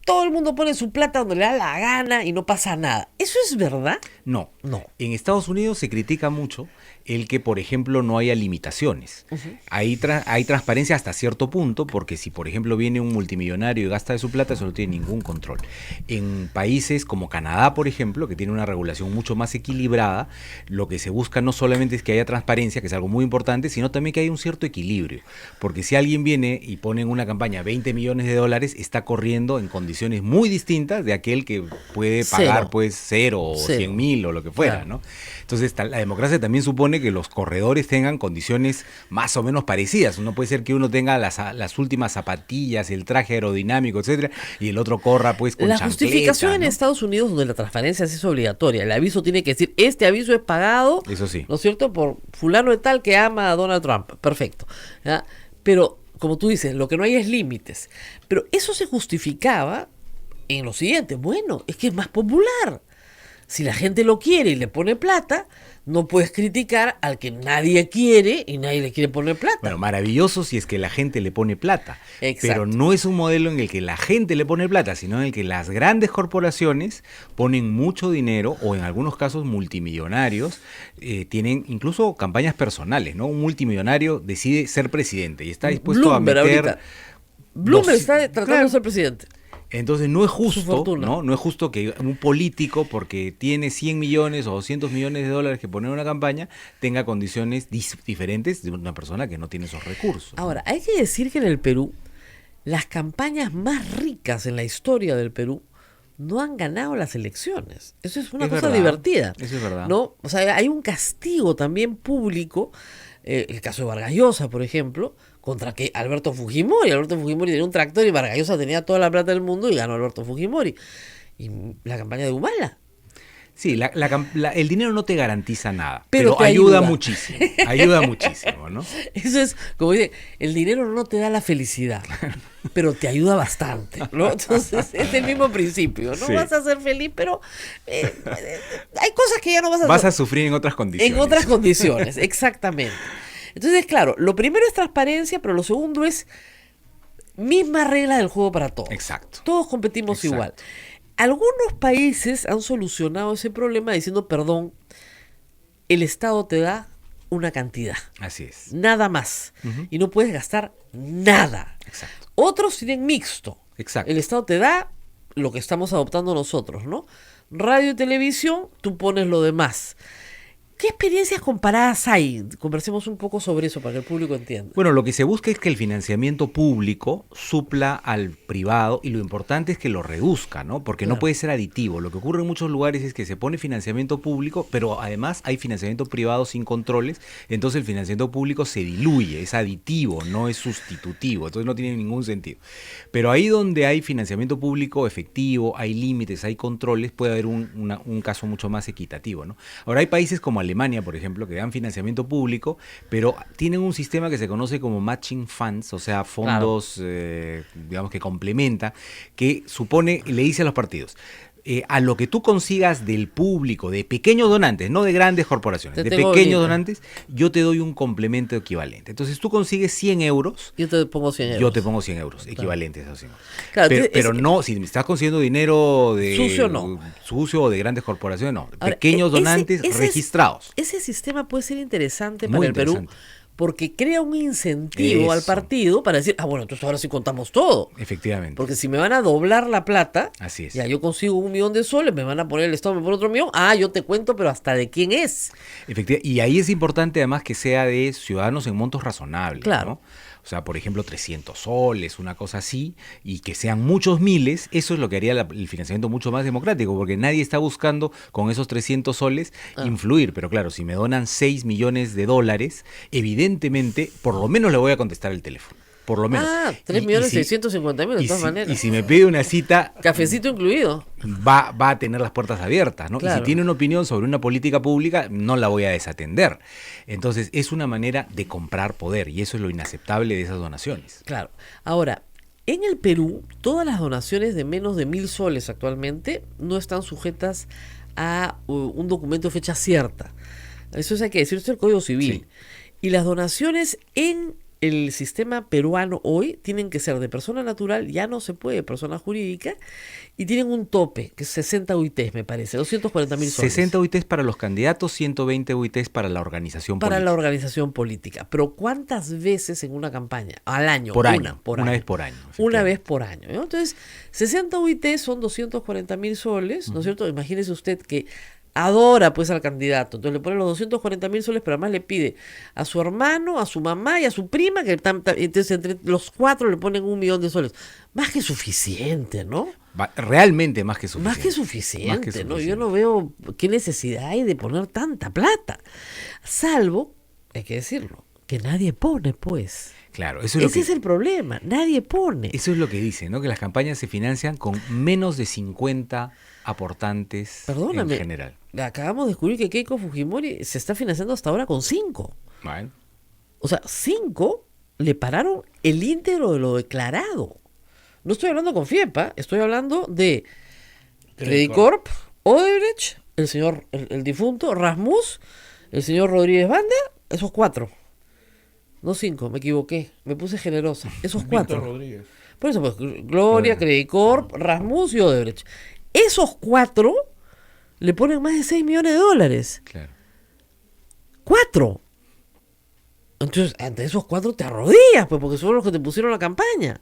todo el mundo pone su plata donde le da la gana y no pasa nada. ¿Eso es verdad? No. No. En Estados Unidos se critica mucho el que, por ejemplo, no haya limitaciones. Uh-huh. Hay transparencia hasta cierto punto, porque si, por ejemplo, viene un multimillonario y gasta de su plata, eso no tiene ningún control. En países como Canadá, por ejemplo, que tiene una regulación mucho más equilibrada, lo que se busca no solamente es que haya transparencia, que es algo muy importante, sino también que haya un cierto equilibrio. Porque si alguien viene y pone en una campaña $20 millones, está corriendo en condiciones muy distintas de aquel que puede pagar pues 0 o 100,000 o lo que fuera, claro, ¿no? Entonces la democracia también supone que los corredores tengan condiciones más o menos parecidas. No puede ser que uno tenga las últimas zapatillas, el traje aerodinámico, etcétera, y el otro corra pues con chancleta. La justificación, ¿no?, en Estados Unidos, donde la transparencia es obligatoria, el aviso tiene que decir, este aviso es pagado, eso sí, ¿no es cierto?, por fulano de tal que ama a Donald Trump. Perfecto, ¿ya? Pero, como tú dices, lo que no hay es límites. Pero eso se justificaba en lo siguiente: bueno, es que es más popular. Si la gente lo quiere y le pone plata, no puedes criticar al que nadie quiere y nadie le quiere poner plata. Bueno, maravilloso si es que la gente le pone plata. Exacto. Pero no es un modelo en el que la gente le pone plata, sino en el que las grandes corporaciones ponen mucho dinero, o en algunos casos multimillonarios, tienen incluso campañas personales, ¿no? Un multimillonario decide ser presidente y está dispuesto Bloomberg a meter... ahorita. Bloomberg está tratando de ser presidente. Entonces no es Su justo, fortuna. ¿no? No es justo que un político, porque tiene 100 millones o 200 millones de dólares que poner en una campaña, tenga condiciones diferentes de una persona que no tiene esos recursos. Ahora, hay que decir que en el Perú, las campañas más ricas en la historia del Perú no han ganado las elecciones. Eso es una Es cosa verdad, divertida. eso es verdad. ¿No? O sea, hay un castigo también público, el caso de Vargas Llosa, por ejemplo, contra que Alberto Fujimori. Alberto Fujimori tenía un tractor y Vargas Llosa tenía toda la plata del mundo y ganó Alberto Fujimori. Y la campaña de Humala. Sí, el dinero no te garantiza nada, Pero pero te ayuda ayuda. muchísimo, ¿no? Eso es, como dice, el dinero no te da la felicidad, pero te ayuda bastante, ¿no? Entonces, es el mismo principio. No Sí. vas a ser feliz, pero hay cosas que ya no vas a Vas a hacer sufrir en otras condiciones. en otras condiciones, exactamente. Entonces, claro, lo primero es transparencia, pero lo segundo es misma regla del juego para todos. Exacto. Todos competimos Exacto. igual. Algunos países han solucionado ese problema diciendo, perdón, el Estado te da una cantidad, Así es. nada más, y no puedes gastar nada. Exacto. Otros tienen mixto. Exacto. El Estado te da lo que estamos adoptando nosotros, ¿no? Radio y televisión, tú pones lo demás. ¿Qué experiencias comparadas hay? Conversemos un poco sobre eso para que el público entienda. Bueno, lo que se busca es que el financiamiento público supla al privado y lo importante es que lo reduzca, ¿no? Porque Claro. no puede ser aditivo. Lo que ocurre en muchos lugares es que se pone financiamiento público, pero además hay financiamiento privado sin controles, entonces el financiamiento público se diluye, es aditivo, no es sustitutivo, entonces no tiene ningún sentido. Pero ahí donde hay financiamiento público efectivo, hay límites, hay controles, puede haber un caso mucho más equitativo, ¿no? Ahora hay países como Alemania, por ejemplo, que dan financiamiento público, pero tienen un sistema que se conoce como matching funds, o sea, fondos, digamos, que complementa, que supone, le dice a los partidos, a lo que tú consigas del público, de pequeños donantes, no de grandes corporaciones, Te de tengo pequeños ahorita. donantes, yo te doy un complemento equivalente. Entonces tú consigues 100 euros, Yo te pongo 100 euros. yo te pongo 100 euros, equivalentes a esos 100 euros. Claro, pero entonces, pero no, si me estás consiguiendo dinero de Sucio, no. sucio o de grandes corporaciones, no. Ahora, Pequeños ese- donantes ese es- registrados. Ese sistema puede ser interesante Muy para el Perú interesante. porque crea un incentivo al Eso. partido para decir, bueno, entonces ahora sí contamos todo. Efectivamente. Porque si me van a doblar la plata, Así es. ya yo consigo 1 millón de soles, me van a poner el Estado, me pone otro millón, yo te cuento, pero hasta de quién es. Y ahí es importante además que sea de ciudadanos en montos razonables. Claro. ¿no? O sea, por ejemplo, 300 soles, una cosa así, y que sean muchos miles, eso es lo que haría el financiamiento mucho más democrático, porque nadie está buscando con esos 300 soles influir. Pero claro, si me donan 6 millones de dólares, evidentemente, por lo menos le voy a contestar el teléfono. Por lo menos. 3.650.000 de todas maneras. Y si me pide una cita, Cafecito incluido. va a tener las puertas abiertas, ¿no? Claro. Y si tiene una opinión sobre una política pública, no la voy a desatender. Entonces, es una manera de comprar poder y eso es lo inaceptable de esas donaciones. Claro. Ahora, en el Perú, todas las donaciones de menos de 1.000 soles actualmente no están sujetas a un documento de fecha cierta. Eso hay que decir, esto es el Código Civil. Sí. Y las donaciones en el sistema peruano hoy tienen que ser de persona natural, ya no se puede de persona jurídica, y tienen un tope, que es 60 UITs, me parece, 240.000 soles. 60 UITs para los candidatos, 120 UITs para la organización para política. la organización política. Pero ¿cuántas veces en una campaña? Al año. Por año, Una una vez por año, Una efectivamente. vez por año. ¿no? Entonces, 60 UIT son 240.000 soles, ¿no es cierto? Imagínese usted que adora pues al candidato. Entonces le pone los 240.000 soles, pero además le pide a su hermano, a su mamá y a su prima, que entonces entre los 4 le ponen 1 millón de soles. Más que suficiente, ¿no? Realmente más que suficiente. Más que suficiente, Más que ¿no? suficiente. Yo no veo qué necesidad hay de poner tanta plata. Salvo, hay que decirlo, que nadie pone, pues. Claro, eso es lo Ese que... es el problema, nadie pone. Eso es lo que dice, ¿no? Que las campañas se financian con menos de 50 aportantes Perdóname, en general. acabamos de descubrir que Keiko Fujimori se está financiando hasta ahora con 5. Bueno, O sea, 5 le pararon el íntegro de lo declarado. No estoy hablando con FIEPA, estoy hablando de Credicorp, Odebrecht, el señor, el difunto, Rasmus, el señor Rodríguez Banda, esos 4. No 5, me equivoqué, me puse generosa. Esos 4. Rodríguez. Por eso, pues, Gloria, Credicorp, Rasmus y Odebrecht. Esos 4 le ponen más de 6 millones de dólares. claro. 4. Entonces, ante esos 4 te arrodillas, pues, porque son los que te pusieron la campaña.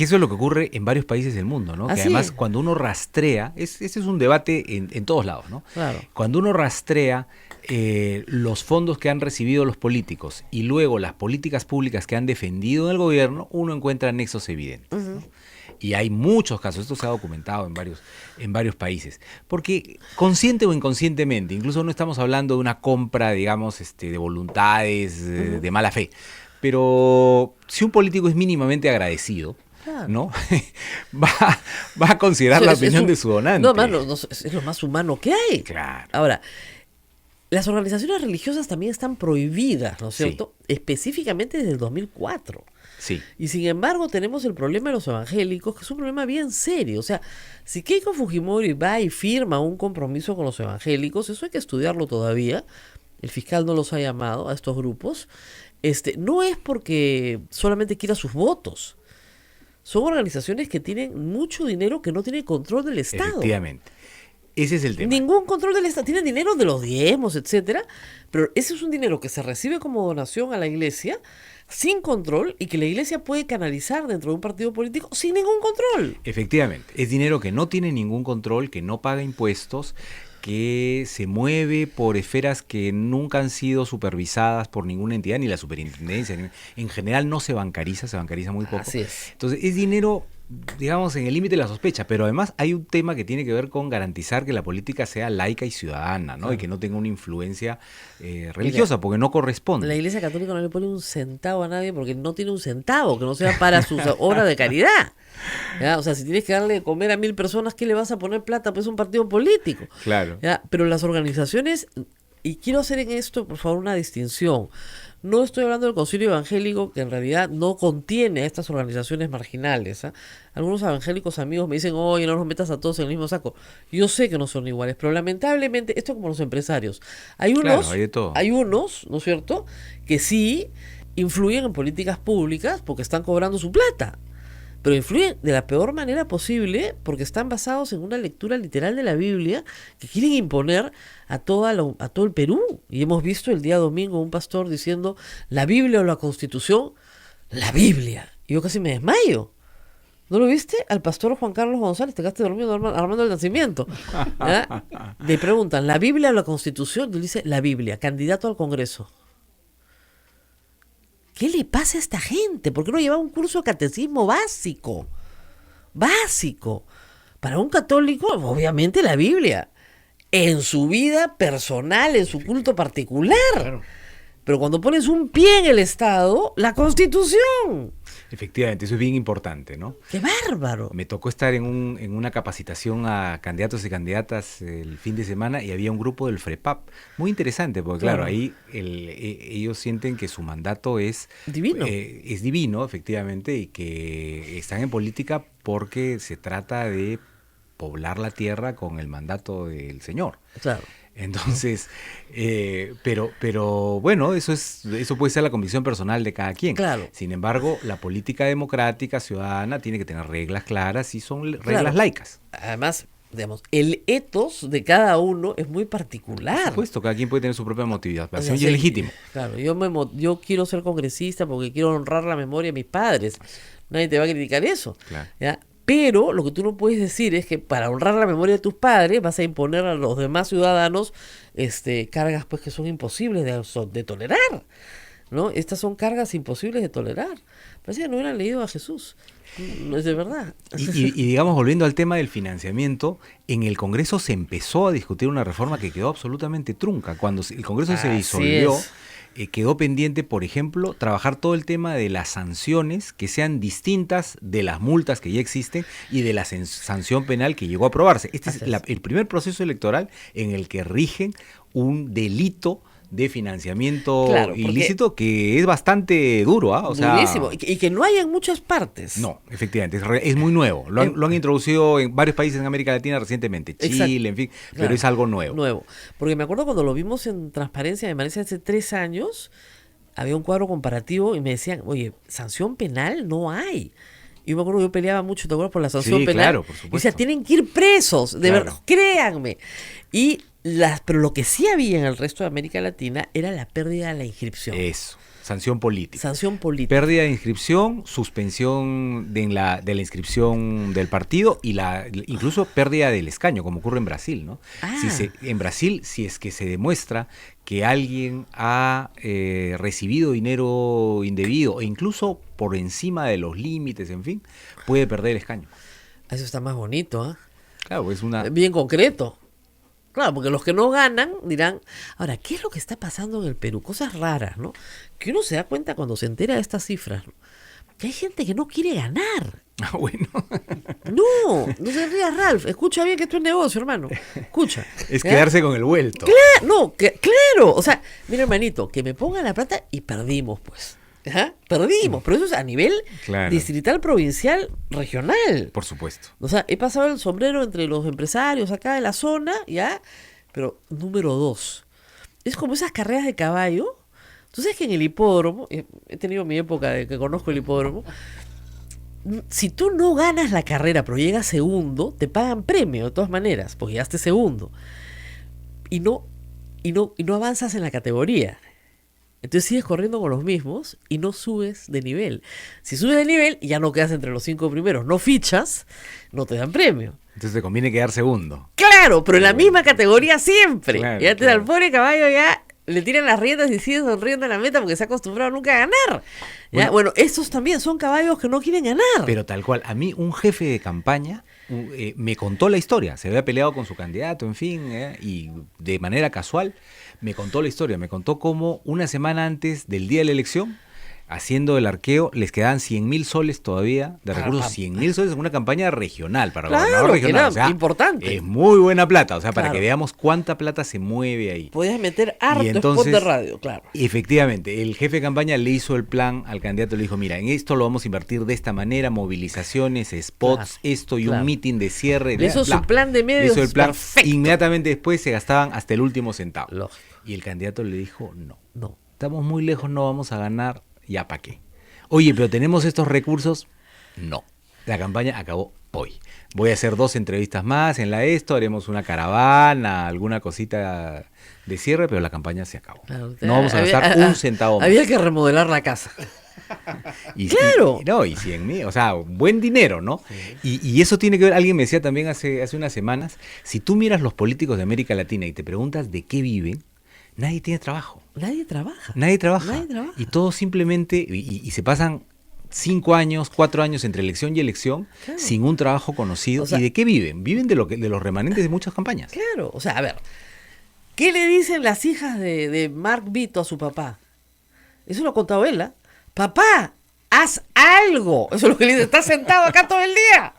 Que eso es lo que ocurre en varios países del mundo, ¿no? Que Así además es. cuando uno rastrea, ese es un debate en todos lados, ¿no? Claro. Cuando uno rastrea los fondos que han recibido los políticos y luego las políticas públicas que han defendido en el gobierno, uno encuentra nexos evidentes, ¿no? Y hay muchos casos, esto se ha documentado en varios países, porque consciente o inconscientemente, incluso no estamos hablando de una compra, digamos, de voluntades, de mala fe, pero si un político es mínimamente agradecido, Claro. ¿no? va a considerar la opinión de su donante. No, mano, es lo más humano que hay. Claro. Ahora, las organizaciones religiosas también están prohibidas, ¿no es Sí. cierto? Específicamente desde el 2004. Sí. Y sin embargo tenemos el problema de los evangélicos, que es un problema bien serio. O sea, si Keiko Fujimori va y firma un compromiso con los evangélicos, eso hay que estudiarlo todavía. El fiscal no los ha llamado a estos grupos. No es porque solamente quiera sus votos. Son organizaciones que tienen mucho dinero que no tienen control del Estado. Efectivamente. Ese es el tema. Ningún control del Estado. Tienen dinero de los diezmos, etcétera, pero ese es un dinero que se recibe como donación a la iglesia sin control y que la iglesia puede canalizar dentro de un partido político sin ningún control. Efectivamente. Es dinero que no tiene ningún control, que no paga impuestos, que se mueve por esferas que nunca han sido supervisadas por ninguna entidad, ni la superintendencia. En general no se bancariza muy poco. Así es. Entonces es dinero, digamos, en el límite de la sospecha, pero además hay un tema que tiene que ver con garantizar que la política sea laica y ciudadana, ¿no? Claro. Y que no tenga una influencia religiosa, porque no corresponde. La iglesia católica no le pone un centavo a nadie porque no tiene un centavo que no sea para sus obras de caridad. ¿Ya? O sea, si tienes que darle de comer a 1000 personas, ¿qué le vas a poner plata? Pues es un partido político. Claro. ¿Ya? Pero las organizaciones, y quiero hacer en esto, por favor, una distinción. No estoy hablando del Concilio Evangélico, que en realidad no contiene a estas organizaciones marginales. ¿Ah? Algunos evangélicos amigos me dicen, oye, no nos metas a todos en el mismo saco. Yo sé que no son iguales, pero lamentablemente, esto es como los empresarios. Hay unos, Claro, hay de todo. hay unos, ¿no es cierto?, que sí influyen en políticas públicas porque están cobrando su plata. Pero influyen de la peor manera posible porque están basados en una lectura literal de la Biblia que quieren imponer a todo el Perú. Y hemos visto el día domingo un pastor diciendo la Biblia o la Constitución, la Biblia. Y yo casi me desmayo. ¿No lo viste? Al pastor Juan Carlos González, te quedaste dormido Armando del Nacimiento. ¿Ya? Le preguntan, ¿la Biblia o la Constitución? Y él dice, la Biblia, candidato al Congreso. ¿Qué le pasa a esta gente? ¿Por qué no lleva un curso de catecismo básico? Básico. Para un católico, obviamente la Biblia. En su vida personal, en su culto particular. Claro. Pero cuando pones un pie en el Estado, la Constitución. Efectivamente, eso es bien importante, ¿no? ¡Qué bárbaro! Me tocó estar en una capacitación a candidatos y candidatas el fin de semana y había un grupo del FREPAP. Muy interesante, porque claro, ahí ellos sienten que su mandato es Divino. Es divino, efectivamente, y que están en política porque se trata de poblar la tierra con el mandato del Señor. Claro. Entonces, pero bueno, eso puede ser la convicción personal de cada quien. Claro. Sin embargo, la política democrática ciudadana tiene que tener reglas claras y son reglas Claro. laicas. Además, digamos, el etos de cada uno es muy particular. Por supuesto, cada quien puede tener su propia O sea, motivación y sí, es legítimo. Claro, yo quiero ser congresista porque quiero honrar la memoria de mis padres. Nadie te va a criticar eso. Claro. ¿Ya? Pero lo que tú no puedes decir es que para honrar la memoria de tus padres vas a imponer a los demás ciudadanos cargas pues que son imposibles de tolerar. ¿No? Estas son cargas imposibles de tolerar. Parece que no hubieran leído a Jesús. No es de verdad. Y digamos, volviendo al tema del financiamiento, en el Congreso se empezó a discutir una reforma que quedó absolutamente trunca. Cuando el Congreso se Así disolvió, es. quedó pendiente, por ejemplo, trabajar todo el tema de las sanciones que sean distintas de las multas que ya existen y de la sanción penal que llegó a aprobarse. Este es el primer proceso electoral en el que rigen un delito de financiamiento Claro, porque ilícito que es bastante duro, ¿ah? O sea, durísimo. Y que no hay en muchas partes. no, efectivamente, es muy nuevo. Lo han introducido en varios países en América Latina recientemente, Chile, Exacto. en fin, Claro. pero es algo nuevo. Nuevo. Porque me acuerdo cuando lo vimos en Transparencia, me parece hace 3 años, había un cuadro comparativo y me decían, oye, sanción penal no hay. Y yo me acuerdo que yo peleaba mucho, ¿te acuerdas? Por la sanción Sí, penal. claro, por Y supuesto. decía, tienen que ir presos, de Claro. verdad, créanme. Pero lo que sí había en el resto de América Latina era la pérdida de la inscripción. Eso. sanción política. Sanción política. Pérdida de inscripción, suspensión de la inscripción del partido y incluso pérdida del escaño, como ocurre en Brasil, ¿no? Ah. En Brasil, si es que se demuestra que alguien ha recibido dinero indebido e incluso por encima de los límites, en fin, puede perder el escaño. Eso está más bonito, ¿ah? Claro, es una... Bien concreto. Claro, porque los que no ganan dirán, ahora, ¿qué es lo que está pasando en el Perú? Cosas raras, ¿no? Que uno se da cuenta cuando se entera de estas cifras, ¿no? Que hay gente que no quiere ganar. Ah, bueno. No se rías, Ralph. Escucha bien que esto es negocio, hermano. Escucha. Es ¿ya? quedarse con el vuelto. Claro. O sea, mira, hermanito, que me pongan la plata y perdimos, pues. ¿Ah? Perdimos, pero eso es a nivel Claro. distrital, provincial, regional. Por supuesto. O sea, he pasado el sombrero entre los empresarios acá de la zona, ¿ya? Pero número 2. Es como esas carreras de caballo. Tú sabes que en el hipódromo, he tenido mi época de que conozco el hipódromo, si tú no ganas la carrera pero llegas segundo, te pagan premio de todas maneras, porque llegaste segundo. Y no avanzas en la categoría. Entonces sigues corriendo con los mismos y no subes de nivel. Si subes de nivel y ya no quedas entre los 5 primeros, no fichas, no te dan premio. Entonces te conviene quedar segundo. Claro, pero en la misma categoría siempre. Claro, Ya te da claro. el pobre caballo, ya le tiran las riendas y sigue sonriendo en la meta porque se ha acostumbrado nunca a ganar. ¿Ya? Bueno, estos también son caballos que no quieren ganar. Pero tal cual, a mí un jefe de campaña me contó la historia. Se había peleado con su candidato, en fin, y de manera casual me contó la historia. Me contó cómo una semana antes del día de la elección, haciendo el arqueo, les quedaban 100.000 soles todavía de recursos. 100.000 soles en una campaña regional para Claro, gobernador regional. que era O sea, importante. Es muy buena plata, o sea, para Claro. que veamos cuánta plata se mueve ahí. Podías meter harto Y spot entonces, de radio, claro. Efectivamente, el jefe de campaña le hizo el plan al candidato, le dijo, mira, en esto lo vamos a invertir de esta manera, movilizaciones, spots, Claro, esto y claro. un meeting de cierre. Le hizo bla. su plan de medios Le hizo el plan. perfecto. Inmediatamente después se gastaban hasta el último centavo. Lógico. Y el candidato le dijo, No. estamos muy lejos, no vamos a ganar, ya para qué. Oye, pero tenemos estos recursos, no. La campaña acabó hoy. Voy a hacer 2 entrevistas más en haremos una caravana, alguna cosita de cierre, pero la campaña se acabó. Claro, No vamos a gastar un centavo más. Había que remodelar la casa. Y, Claro. y 100.000, o sea, buen dinero, ¿no? Y eso tiene que ver, alguien me decía también hace unas semanas, si tú miras los políticos de América Latina y te preguntas de qué viven, nadie tiene trabajo. Nadie trabaja. Nadie trabaja. Nadie trabaja. Y todos simplemente, y se pasan 5 años, 4 años entre elección y elección, Claro. sin un trabajo conocido. O sea, ¿y de qué viven? Viven de los remanentes de muchas campañas. Claro, o sea, a ver, ¿qué le dicen las hijas de Mark Vito a su papá? Eso lo ha contado él, ¿ah? Papá, haz algo. Eso es lo que le dice, estás sentado acá todo el día.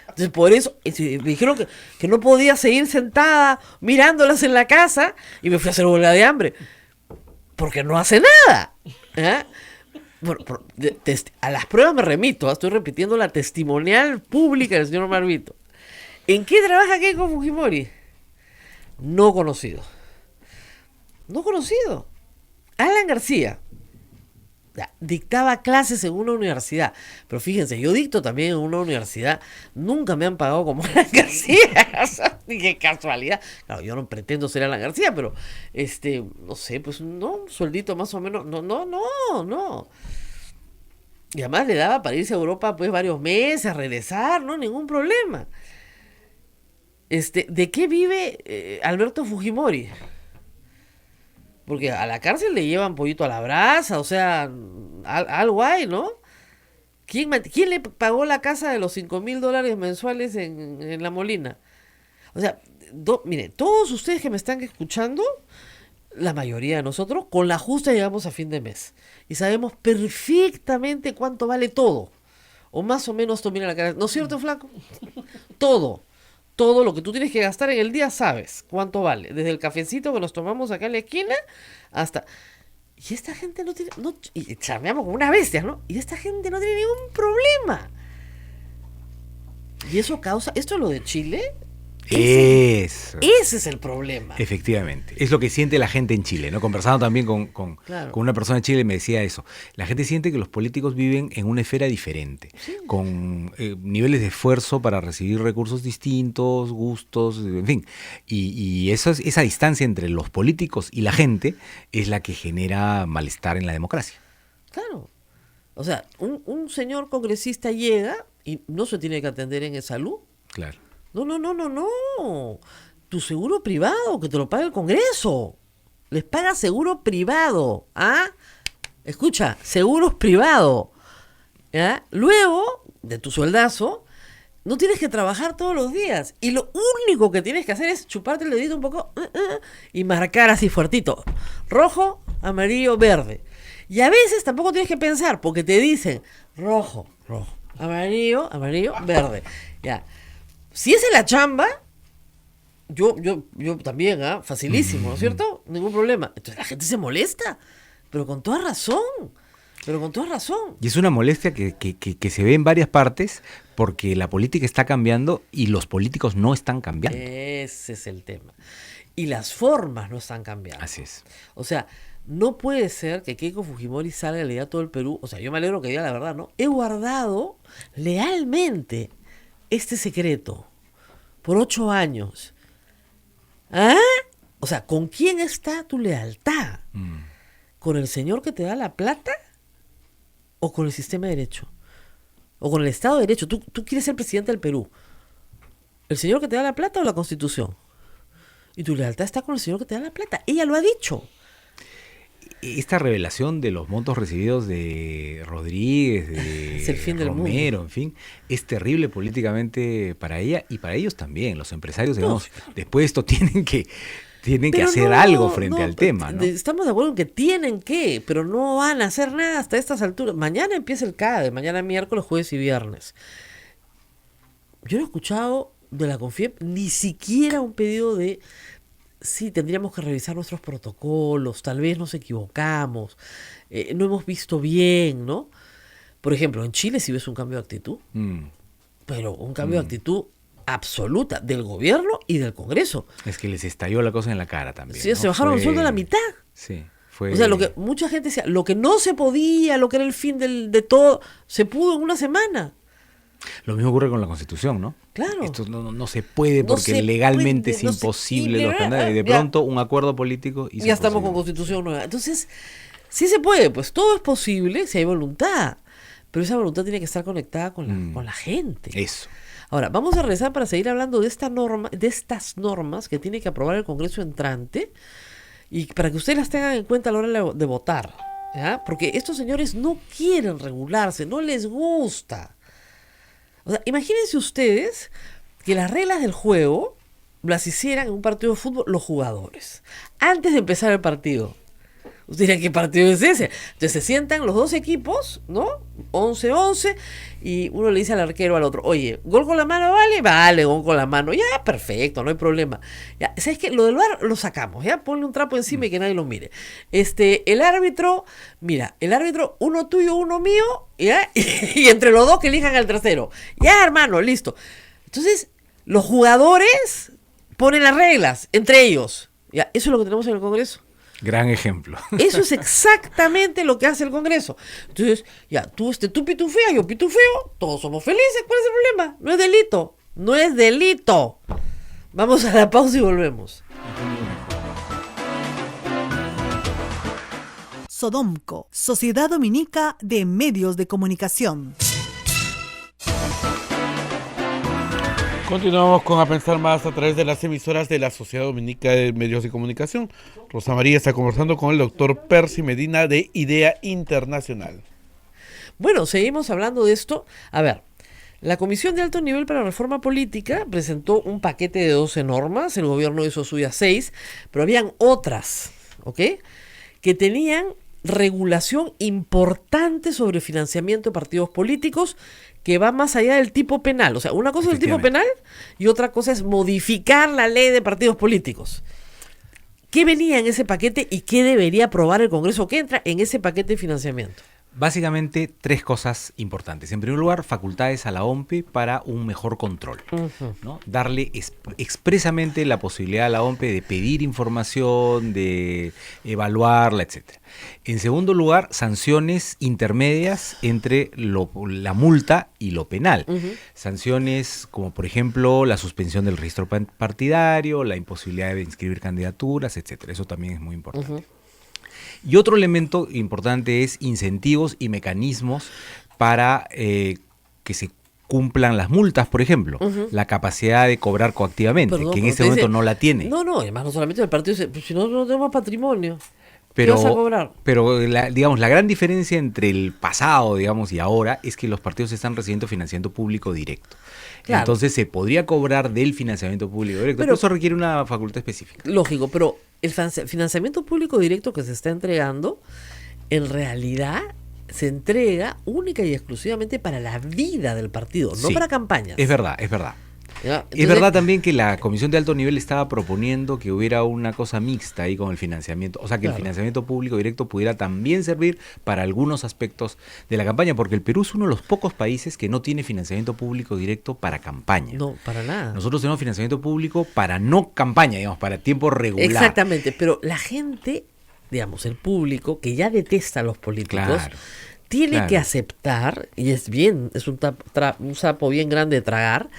Entonces, por eso, me dijeron que no podía seguir sentada mirándolas en la casa y me fui a hacer huelga de hambre. Porque no hace nada. ¿Ah? Bueno, a las pruebas me remito, estoy repitiendo la testimonial pública del señor Marvito. ¿En qué trabaja Keiko Fujimori? No conocido. No conocido. Alan García dictaba clases en una universidad. Pero fíjense, yo dicto también en una universidad. Nunca me han pagado como Alan García. O sea, qué casualidad. Claro, yo no pretendo ser Alan García, pero no sé, pues no, un sueldito más o menos. No. Y además le daba para irse a Europa pues varios meses, regresar, no, ningún problema. ¿De qué vive Alberto Fujimori? Porque a la cárcel le llevan pollito a la brasa, o sea, algo hay, ¿no? ¿Quién le pagó la casa de los $5,000 mensuales en La Molina? O sea, mire, todos ustedes que me están escuchando, la mayoría de nosotros, con la justa llegamos a fin de mes. Y sabemos perfectamente cuánto vale todo. O más o menos tú mira la cara. ¿No es cierto, flaco? Todo. Todo lo que tú tienes que gastar en el día sabes cuánto vale. Desde el cafecito que nos tomamos acá en la esquina hasta... Y esta gente no tiene... y charmeamos como una bestia, ¿no? Y esta gente no tiene ningún problema. Y eso causa... Esto es lo de Chile. Eso. Ese es el problema. Efectivamente. Es lo que siente la gente en Chile, ¿no? Conversando también con una persona en Chile me decía eso. La gente siente que los políticos viven en una esfera diferente, con niveles de esfuerzo para recibir recursos distintos, gustos, en fin. Y esa distancia entre los políticos y la gente es la que genera malestar en la democracia. Claro. O sea, un señor congresista llega y no se tiene que atender en salud. Claro. No. Tu seguro privado, que te lo paga el Congreso. Les paga seguro privado. ¿Ah? Escucha, seguros privado. ¿Ya? Luego, de tu sueldazo, no tienes que trabajar todos los días. Y lo único que tienes que hacer es chuparte el dedito un poco y marcar así fuertito. Rojo, amarillo, verde. Y a veces tampoco tienes que pensar, porque te dicen rojo, amarillo, verde. Ya. Si es en la chamba, yo también, facilísimo, ¿no es cierto? Ningún problema. Entonces la gente se molesta, pero con toda razón. Y es una molestia que se ve en varias partes porque la política está cambiando y los políticos no están cambiando. Ese es el tema. Y las formas no están cambiando. Así es. O sea, no puede ser que Keiko Fujimori salga y le diga a todo el Perú, o sea, yo me alegro que diga la verdad, ¿no? He guardado lealmente este secreto por 8 años. ¿Ah? O sea, ¿con quién está tu lealtad? ¿Con el señor que te da la plata? ¿O con el sistema de derecho? ¿O con el Estado de Derecho? ¿Tú quieres ser presidente del Perú? ¿El señor que te da la plata o la Constitución? Y tu lealtad está con el señor que te da la plata. Ella lo ha dicho. Esta revelación de los montos recibidos de Rodríguez, de Es el fin del Romero, mundo. en fin, es terrible políticamente para ella y para ellos también. Los empresarios, digamos, después de esto tienen que Pero hacer algo frente al tema, ¿no? Estamos de acuerdo en que tienen que, pero no van a hacer nada hasta estas alturas. Mañana empieza el CADE, mañana miércoles, jueves y viernes. Yo no he escuchado de la CONFIEP ni siquiera un pedido de sí, tendríamos que revisar nuestros protocolos, tal vez nos equivocamos, no hemos visto bien, ¿no? Por ejemplo, en Chile sí ves un cambio de actitud, pero un cambio de actitud absoluta del gobierno y del Congreso. Es que les estalló la cosa en la cara también. Sí, ¿no? se bajaron el sueldo a la mitad. Sí, fue... O sea, lo que mucha gente decía, lo que no se podía, lo que era el fin de todo, se pudo en una semana. Lo mismo ocurre con la Constitución, ¿no? Claro. Esto no se puede No porque se legalmente puede, es no se- imposible y los mira, canales. De ya. pronto un acuerdo político hizo Ya estamos posible. con Constitución nueva. Entonces, sí se puede, pues todo es posible si hay voluntad. Pero esa voluntad tiene que estar conectada con la gente. Eso. Ahora, vamos a regresar para seguir hablando de estas normas que tiene que aprobar el Congreso entrante y para que ustedes las tengan en cuenta a la hora de votar. ¿Ya? Porque estos señores no quieren regularse, no les gusta. O sea, imagínense ustedes que las reglas del juego las hicieran en un partido de fútbol los jugadores. Antes de empezar el partido. Ustedes dirán, ¿qué partido es ese? Entonces se sientan los dos equipos, ¿no? 11-11, y uno le dice al arquero al otro, oye, ¿gol con la mano vale? Vale, gol con la mano. Ya, perfecto, no hay problema. Ya, ¿sabes qué? Lo del VAR lo sacamos, ¿ya? Ponle un trapo encima y que nadie lo mire. El árbitro, mira, uno tuyo, uno mío, ¿ya? Y entre los dos que elijan al tercero. Ya, hermano, listo. Entonces, los jugadores ponen las reglas entre ellos. Ya, eso es lo que tenemos en el Congreso. Gran ejemplo. Eso es exactamente lo que hace el Congreso. Entonces, ya, tú pitufeas, yo pitufeo, todos somos felices. ¿Cuál es el problema? No es delito. No es delito. Vamos a la pausa y volvemos. Sodomco, Sociedad Dominica de Medios de Comunicación. Continuamos con A Pensar Más a través de las emisoras de la Sociedad Dominica de Medios de Comunicación. Rosa María está conversando con el doctor Percy Medina de IDEA Internacional. Bueno, seguimos hablando de esto. A ver, la Comisión de Alto Nivel para la Reforma Política presentó un paquete de 12 normas, el gobierno hizo suyas 6, pero habían otras, ¿ok? Que tenían regulación importante sobre financiamiento de partidos políticos que va más allá del tipo penal. O sea, una cosa es el tipo penal y otra cosa es modificar la ley de partidos políticos. ¿Qué venía en ese paquete y qué debería aprobar el Congreso que entra en ese paquete de financiamiento? Básicamente, 3 cosas importantes. En primer lugar, facultades a la OMPE para un mejor control, ¿no? Darle expresamente la posibilidad a la OMPE de pedir información, de evaluarla, etc. En segundo lugar, sanciones intermedias entre la multa y lo penal. Sanciones como, por ejemplo, la suspensión del registro partidario, la imposibilidad de inscribir candidaturas, etc. Eso también es muy importante. Y otro elemento importante es incentivos y mecanismos para que se cumplan las multas, por ejemplo, la capacidad de cobrar coactivamente, Perdón, que en pero este te momento dice, no la tiene. No, además no solamente el partido dice, pues si nosotros no tenemos patrimonio, ¿qué Pero, vas a cobrar? pero digamos, la gran diferencia entre el pasado, digamos, y ahora es que los partidos están recibiendo financiamiento público directo. Claro. Entonces se podría cobrar del financiamiento público directo, pero eso requiere una facultad específica. Lógico, pero el financiamiento público directo que se está entregando, en realidad se entrega única y exclusivamente para la vida del partido, no Sí, para campañas. Es verdad, es verdad. ¿Ya? Es Entonces, verdad también que la Comisión de Alto Nivel estaba proponiendo que hubiera una cosa mixta ahí con el financiamiento, o sea, que Claro. el financiamiento público directo pudiera también servir para algunos aspectos de la campaña, porque el Perú es uno de los pocos países que no tiene financiamiento público directo para campaña. No, para nada. Nosotros tenemos financiamiento público para no campaña, digamos, para tiempo regular. Exactamente, pero la gente, digamos, el público que ya detesta a los políticos, Claro, tiene claro. que aceptar, y es bien, es un sapo bien grande de tragar,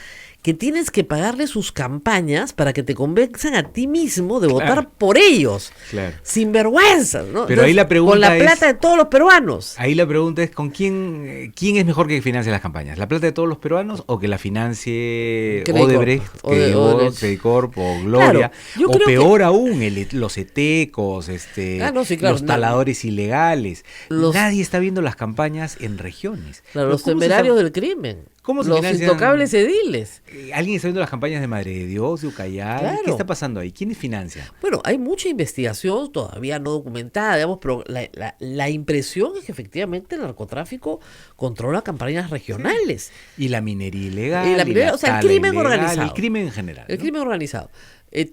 que tienes que pagarle sus campañas para que te convenzan a ti mismo de votar Claro. por ellos. Claro. Sin vergüenza, ¿no? Pero ahí la pregunta con la es- plata de todos los peruanos. Ahí la pregunta es, ¿con quién es mejor que financie las campañas? ¿La plata de todos los peruanos o que la financie Credicor. Odebrecht, Odebrecht. Credicor o Gloria? Claro, yo O creo peor aún, los etecos, no, sí, claro, los taladores ilegales. Los- Nadie está viendo las campañas en regiones. Claro, Pero los ¿cómo se temerarios está- del crimen. ¿Cómo se los financian? intocables ediles. ¿Alguien está viendo las campañas de Madre de Dios, de Ucayali? Claro. ¿Qué está pasando ahí? ¿Quiénes financian? Bueno, hay mucha investigación todavía no documentada, digamos, pero la impresión es que efectivamente el narcotráfico controla campañas regionales. Y la minería ilegal. Y la minería, o sea, el tala crimen ilegal, organizado. El crimen en general. El ¿no? crimen organizado.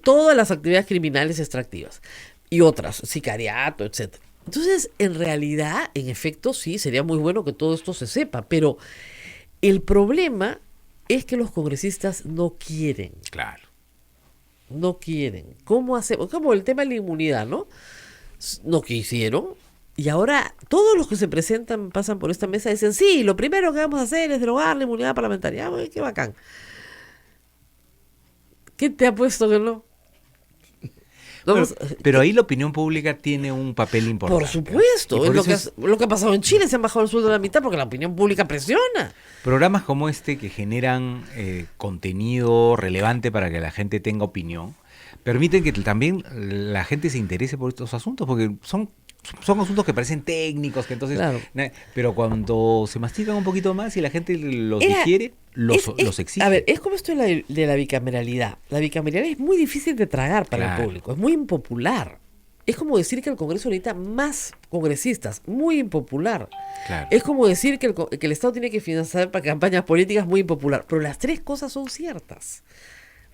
Todas las actividades criminales extractivas. Y otras, sicariato, etcétera. Entonces, en realidad, en efecto, sí, sería muy bueno que todo esto se sepa, pero el problema es que los congresistas no quieren. Claro. No quieren. ¿Cómo hacemos? Como el tema de la inmunidad, ¿no? No quisieron. Y ahora todos los que se presentan, pasan por esta mesa, dicen, sí, lo primero que vamos a hacer es derogar la inmunidad parlamentaria. Ay, qué bacán. ¿Quién te ha puesto que no? Vamos- Pero ahí la opinión pública tiene un papel importante. por supuesto. Y Es por lo eso lo que ha pasado en Chile. Se han bajado el sueldo a la mitad porque la opinión pública presiona. programas como este que generan contenido relevante para que la gente tenga opinión, permiten que también la gente se interese por estos asuntos, porque son asuntos que parecen técnicos, que entonces, Claro. pero cuando se mastican un poquito más y la gente los Era- digiere, los Es- exige. A ver, es como esto de la bicameralidad. La bicameralidad es muy difícil de tragar para Claro. el público, es muy impopular. Es como decir que el Congreso necesita más congresistas, muy impopular. Claro. Es como decir que el Estado tiene que financiar para campañas políticas, muy impopular. Pero las tres cosas son ciertas.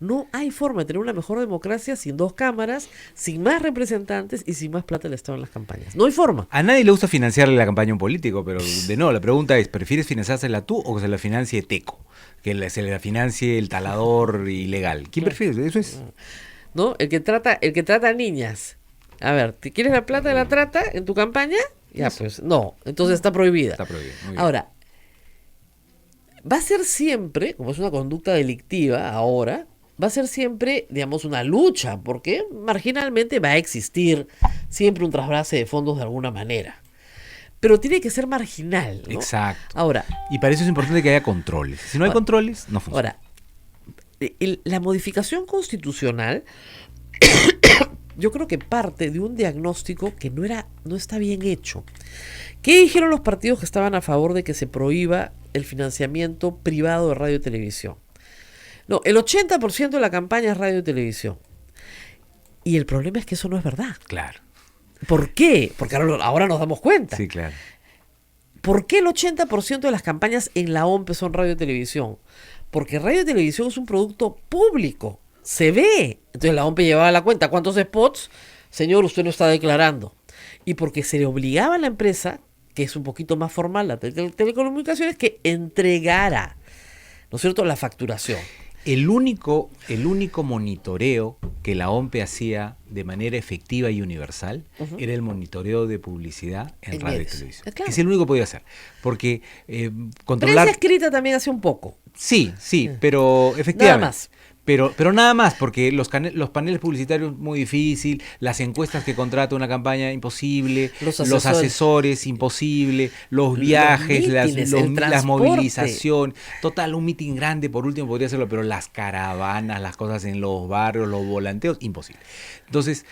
No hay forma de tener una mejor democracia sin dos cámaras, sin más representantes y sin más plata del Estado en las campañas. No hay forma. A nadie le gusta financiarle la campaña a un político, pero de nuevo, la pregunta es, ¿prefieres financiársela tú o que se la financie Teco? Se la financie el talador ilegal. ¿Quién prefiere? Eso es... ¿No? El que trata a niñas. A ver, ¿te quieres la plata de la trata en tu campaña? Ya, pues no. Entonces está prohibida. Está prohibido. Muy bien. Ahora, va a ser siempre, como es una conducta delictiva ahora, va a ser siempre, digamos, una lucha, porque marginalmente va a existir siempre un trasvase de fondos de alguna manera. Pero tiene que ser marginal, ¿no? Exacto. Ahora, Y para eso es importante que haya controles. Si no hay Ahora- controles, no funciona. ahora, la modificación constitucional yo creo que parte de un diagnóstico que no está bien hecho. ¿Qué dijeron los partidos que estaban a favor de que se prohíba el financiamiento privado de radio y televisión? No, el 80% de la campaña es radio y televisión. Y el problema es que eso no es verdad. Claro. ¿Por qué? Porque ahora nos damos cuenta. Sí, claro. ¿Por qué el 80% de las campañas en la OMPE son radio y televisión? Porque radio y televisión es un producto público. Se ve. Entonces la OMPE llevaba la cuenta. ¿Cuántos spots? Señor, usted no está declarando. Y porque se le obligaba a la empresa, que es un poquito más formal, la telecomunicaciones, que entregara, ¿no es cierto?, la facturación. El único monitoreo que la OMPE hacía de manera efectiva y universal era el monitoreo de publicidad en En radio y medios. televisión. Claro. Que es el único que podía hacer. Porque Prensa controlar... escrita también hace un poco. Sí, pero efectivamente. Nada más. Pero nada más, porque los paneles publicitarios muy difícil, las encuestas que contrata una campaña imposible, los asesores imposible, los viajes, mítines, el las transporte. movilizaciones, total, un mitin grande por último podría hacerlo, pero las caravanas, las cosas en los barrios, los volanteos, imposible. Entonces,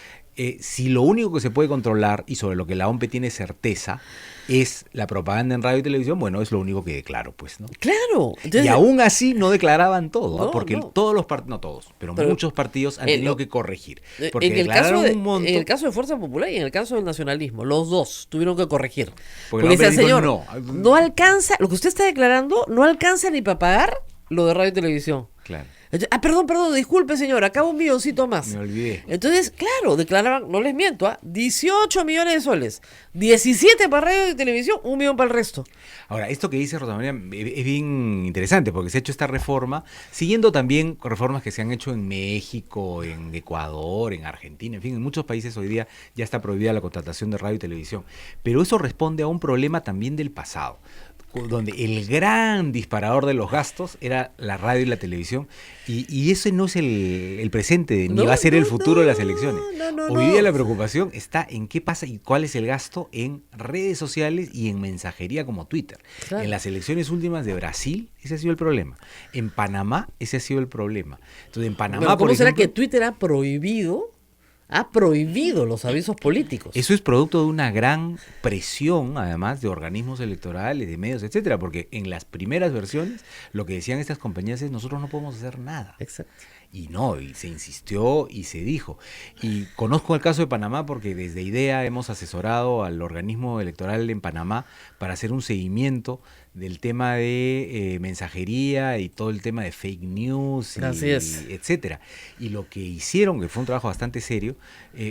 si lo único que se puede controlar y sobre lo que la OMP tiene certeza es la propaganda en radio y televisión, bueno, es lo único que declaro, pues, ¿no? Claro. Entonces, y aún así no declaraban todo, No, porque no. todos los partidos, no todos, pero muchos partidos han tenido que corregir. Porque en declararon un monto. en el caso de Fuerza Popular y en el caso del nacionalismo, los dos tuvieron que corregir. Porque el Porque hombre decía, dijo, señor, no alcanza, lo que usted está declarando no alcanza ni para pagar lo de radio y televisión. Claro. Entonces, perdón, disculpe señor, acá un milloncito más. Me olvidé. Entonces, claro, declaraban, no les miento, 18 millones de soles, 17 para radio y televisión, 1 millón para el resto. Ahora, esto que dice Rosa María es bien interesante porque se ha hecho esta reforma, siguiendo también reformas que se han hecho en México, en Ecuador, en Argentina, en fin, en muchos países hoy día ya está prohibida la contratación de radio y televisión. Pero eso responde a un problema también del pasado, donde el gran disparador de los gastos era la radio y la televisión, y ese no es el presente, ni va a ser el futuro de las elecciones. Hoy día la preocupación está en qué pasa y cuál es el gasto en redes sociales y en mensajería como Twitter. Claro. En las elecciones últimas de Brasil, ese ha sido el problema. En Panamá, ese ha sido el problema. Entonces, en Panamá, Pero ¿cómo por será ejemplo, que Twitter ha prohibido los avisos políticos? eso es producto de una gran presión, además, de organismos electorales, de medios, etcétera, porque en las primeras versiones lo que decían estas compañías es nosotros no podemos hacer nada. Exacto. Y no, y se insistió y se dijo. Y conozco el caso de Panamá porque desde IDEA hemos asesorado al organismo electoral en Panamá para hacer un seguimiento del tema de mensajería y todo el tema de fake news, Así es. etcétera. Y lo que hicieron, que fue un trabajo bastante serio,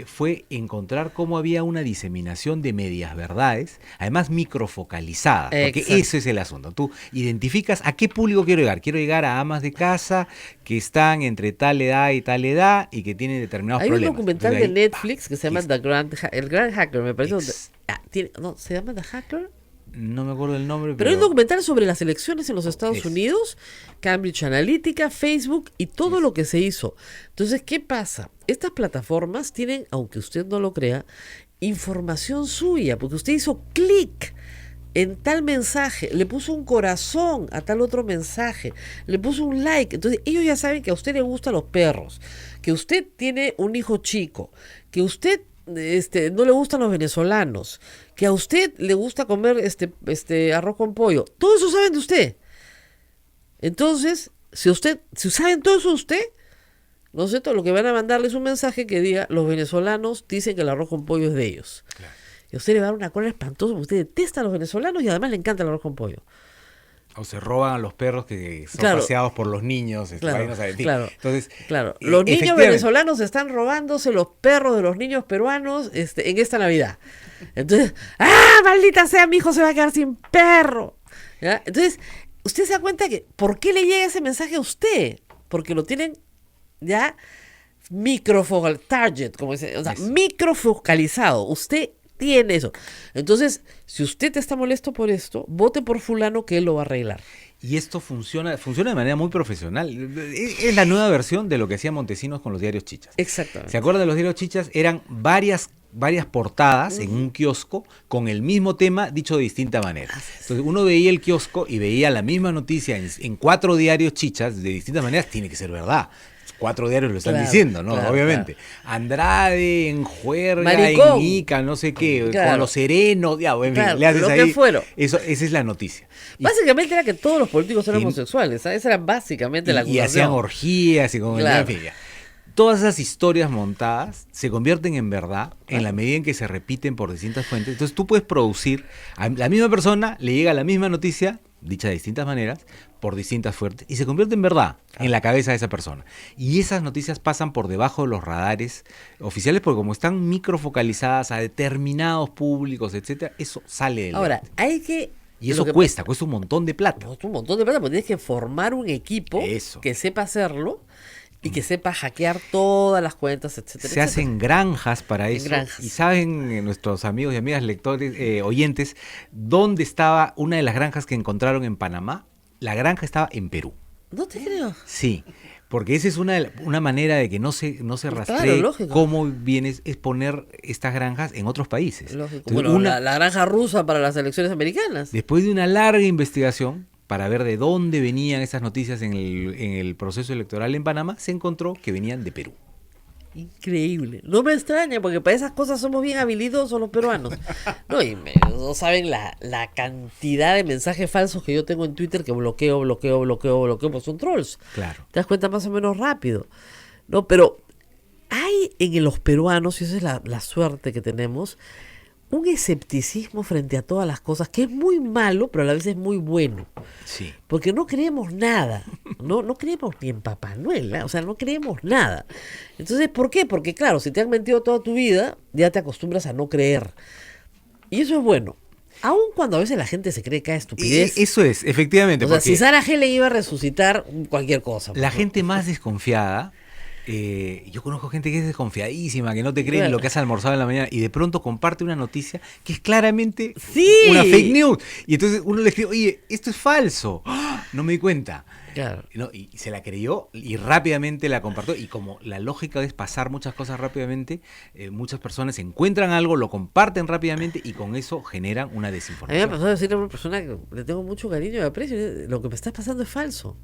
fue encontrar cómo había una diseminación de medias verdades, además microfocalizadas, porque Exacto. ese es el asunto. Tú identificas a qué público quiero llegar. Quiero llegar a amas de casa que están entre tal edad y que tienen determinados Hay problemas. un documental Entonces, de ahí, Netflix que se llama listo. El Gran Hacker, me parece. Ex- ¿Se llama The Hacker? No me acuerdo el nombre, Pero hay un documental sobre las elecciones en los Estados Es. Unidos, Cambridge Analytica, Facebook y todo lo que se hizo. Entonces, ¿qué pasa? Estas plataformas tienen, aunque usted no lo crea, información suya, porque usted hizo clic en tal mensaje, le puso un corazón a tal otro mensaje, le puso un like. Entonces, ellos ya saben que a usted le gustan los perros, que usted tiene un hijo chico, que usted no le gustan los venezolanos, que a usted le gusta comer arroz con pollo. Todo eso saben de usted. Entonces, si saben todo eso de usted, no sé, todo lo que van a mandarle es un mensaje que diga: los venezolanos dicen que el arroz con pollo es de ellos. Claro. Y a usted le va a dar una cola espantosa porque usted detesta a los venezolanos y además le encanta el arroz con pollo. O se roban a los perros que son Claro. paseados por los niños. Claro, vainas, en fin. claro. Entonces, Claro, los niños efectivamente, venezolanos están robándose los perros de los niños peruanos en esta Navidad. Entonces, ¡ah, maldita sea, mi hijo se va a quedar sin perro! ¿Ya? Entonces, usted se da cuenta que, ¿por qué le llega ese mensaje a usted? Porque lo tienen ya microfocal target, como dice, o sea, Eso. microfocalizado. Usted tiene eso. Entonces, si usted está molesto por esto, vote por fulano que él lo va a arreglar. Y esto funciona de manera muy profesional. Es la nueva versión de lo que hacía Montesinos con los diarios chichas. Exactamente. ¿Se acuerdan de los diarios chichas? Eran varias portadas en un kiosco con el mismo tema dicho de distinta manera. Entonces uno veía el kiosco y veía la misma noticia en 4 diarios chichas de distintas maneras. Tiene que ser verdad. 4 diarios lo están Claro, diciendo, ¿no? claro, Obviamente. Andrade, en Juerga, Maricón. en Ica, no sé qué, Claro. con los serenos, ya, en fin, Claro, le haces lo que ahí. fueron. Esa es la noticia. Y- Básicamente era que todos los políticos eran Y- homosexuales, ¿sabes? Esa era básicamente la y acusación. hacían orgías y como Claro. en fin, ya. Todas esas historias montadas se convierten en verdad en la medida en que se repiten por distintas fuentes. Entonces tú puedes producir, a la misma persona le llega la misma noticia, dicha de distintas maneras, por distintas fuentes, y se convierte en verdad en la cabeza de esa persona. Y esas noticias pasan por debajo de los radares oficiales, porque como están microfocalizadas a determinados públicos, etcétera, eso sale de Ahora, hay que... y eso lo que- cuesta un montón de plata. Un montón de plata, porque tienes que formar un equipo Eso. que sepa hacerlo y que sepa hackear todas las cuentas, etcétera. Se hacen granjas para eso. granjas. Y saben nuestros amigos y amigas lectores, oyentes, dónde estaba una de las granjas que encontraron en Panamá. La granja estaba en Perú. No te creo. Sí, Porque esa es una manera de que no se rastree Claro, lógico. cómo vienes es poner estas granjas en otros países. Lógico. Entonces, Bueno, la granja rusa para las elecciones americanas. después de una larga investigación para ver de dónde venían esas noticias en el proceso electoral en Panamá, se encontró que venían de Perú. Increíble. No me extraña, porque para esas cosas somos bien habilidosos los peruanos. No saben la cantidad de mensajes falsos que yo tengo en Twitter que bloqueo, pues son trolls. Claro. Te das cuenta más o menos rápido. No, pero hay en los peruanos, y esa es la suerte que tenemos, un escepticismo frente a todas las cosas, que es muy malo, pero a la vez es muy bueno. Sí. Porque no creemos nada, no creemos ni en Papá Noel, o sea, no creemos nada. Entonces, ¿por qué? Porque claro, si te han mentido toda tu vida, ya te acostumbras a no creer. Y eso es bueno. Aun cuando a veces la gente se cree cada estupidez. Eso es, efectivamente. O sea, porque si Sarah Helen iba a resucitar cualquier cosa. la ¿no? gente más desconfiada, yo conozco gente que es desconfiadísima, que no te cree Claro. lo que has almorzado en la mañana y de pronto comparte una noticia que es claramente Sí. una fake news. Y entonces uno le escribe, oye, esto es falso. ¡Ah! No me di cuenta. Claro. No, y se la creyó y rápidamente la compartió. Y como la lógica es pasar muchas cosas rápidamente, muchas personas encuentran algo, lo comparten rápidamente y con eso generan una A mí me desinformación. pasó a decirle a una persona que le tengo mucho cariño y aprecio, lo que me está pasando es falso.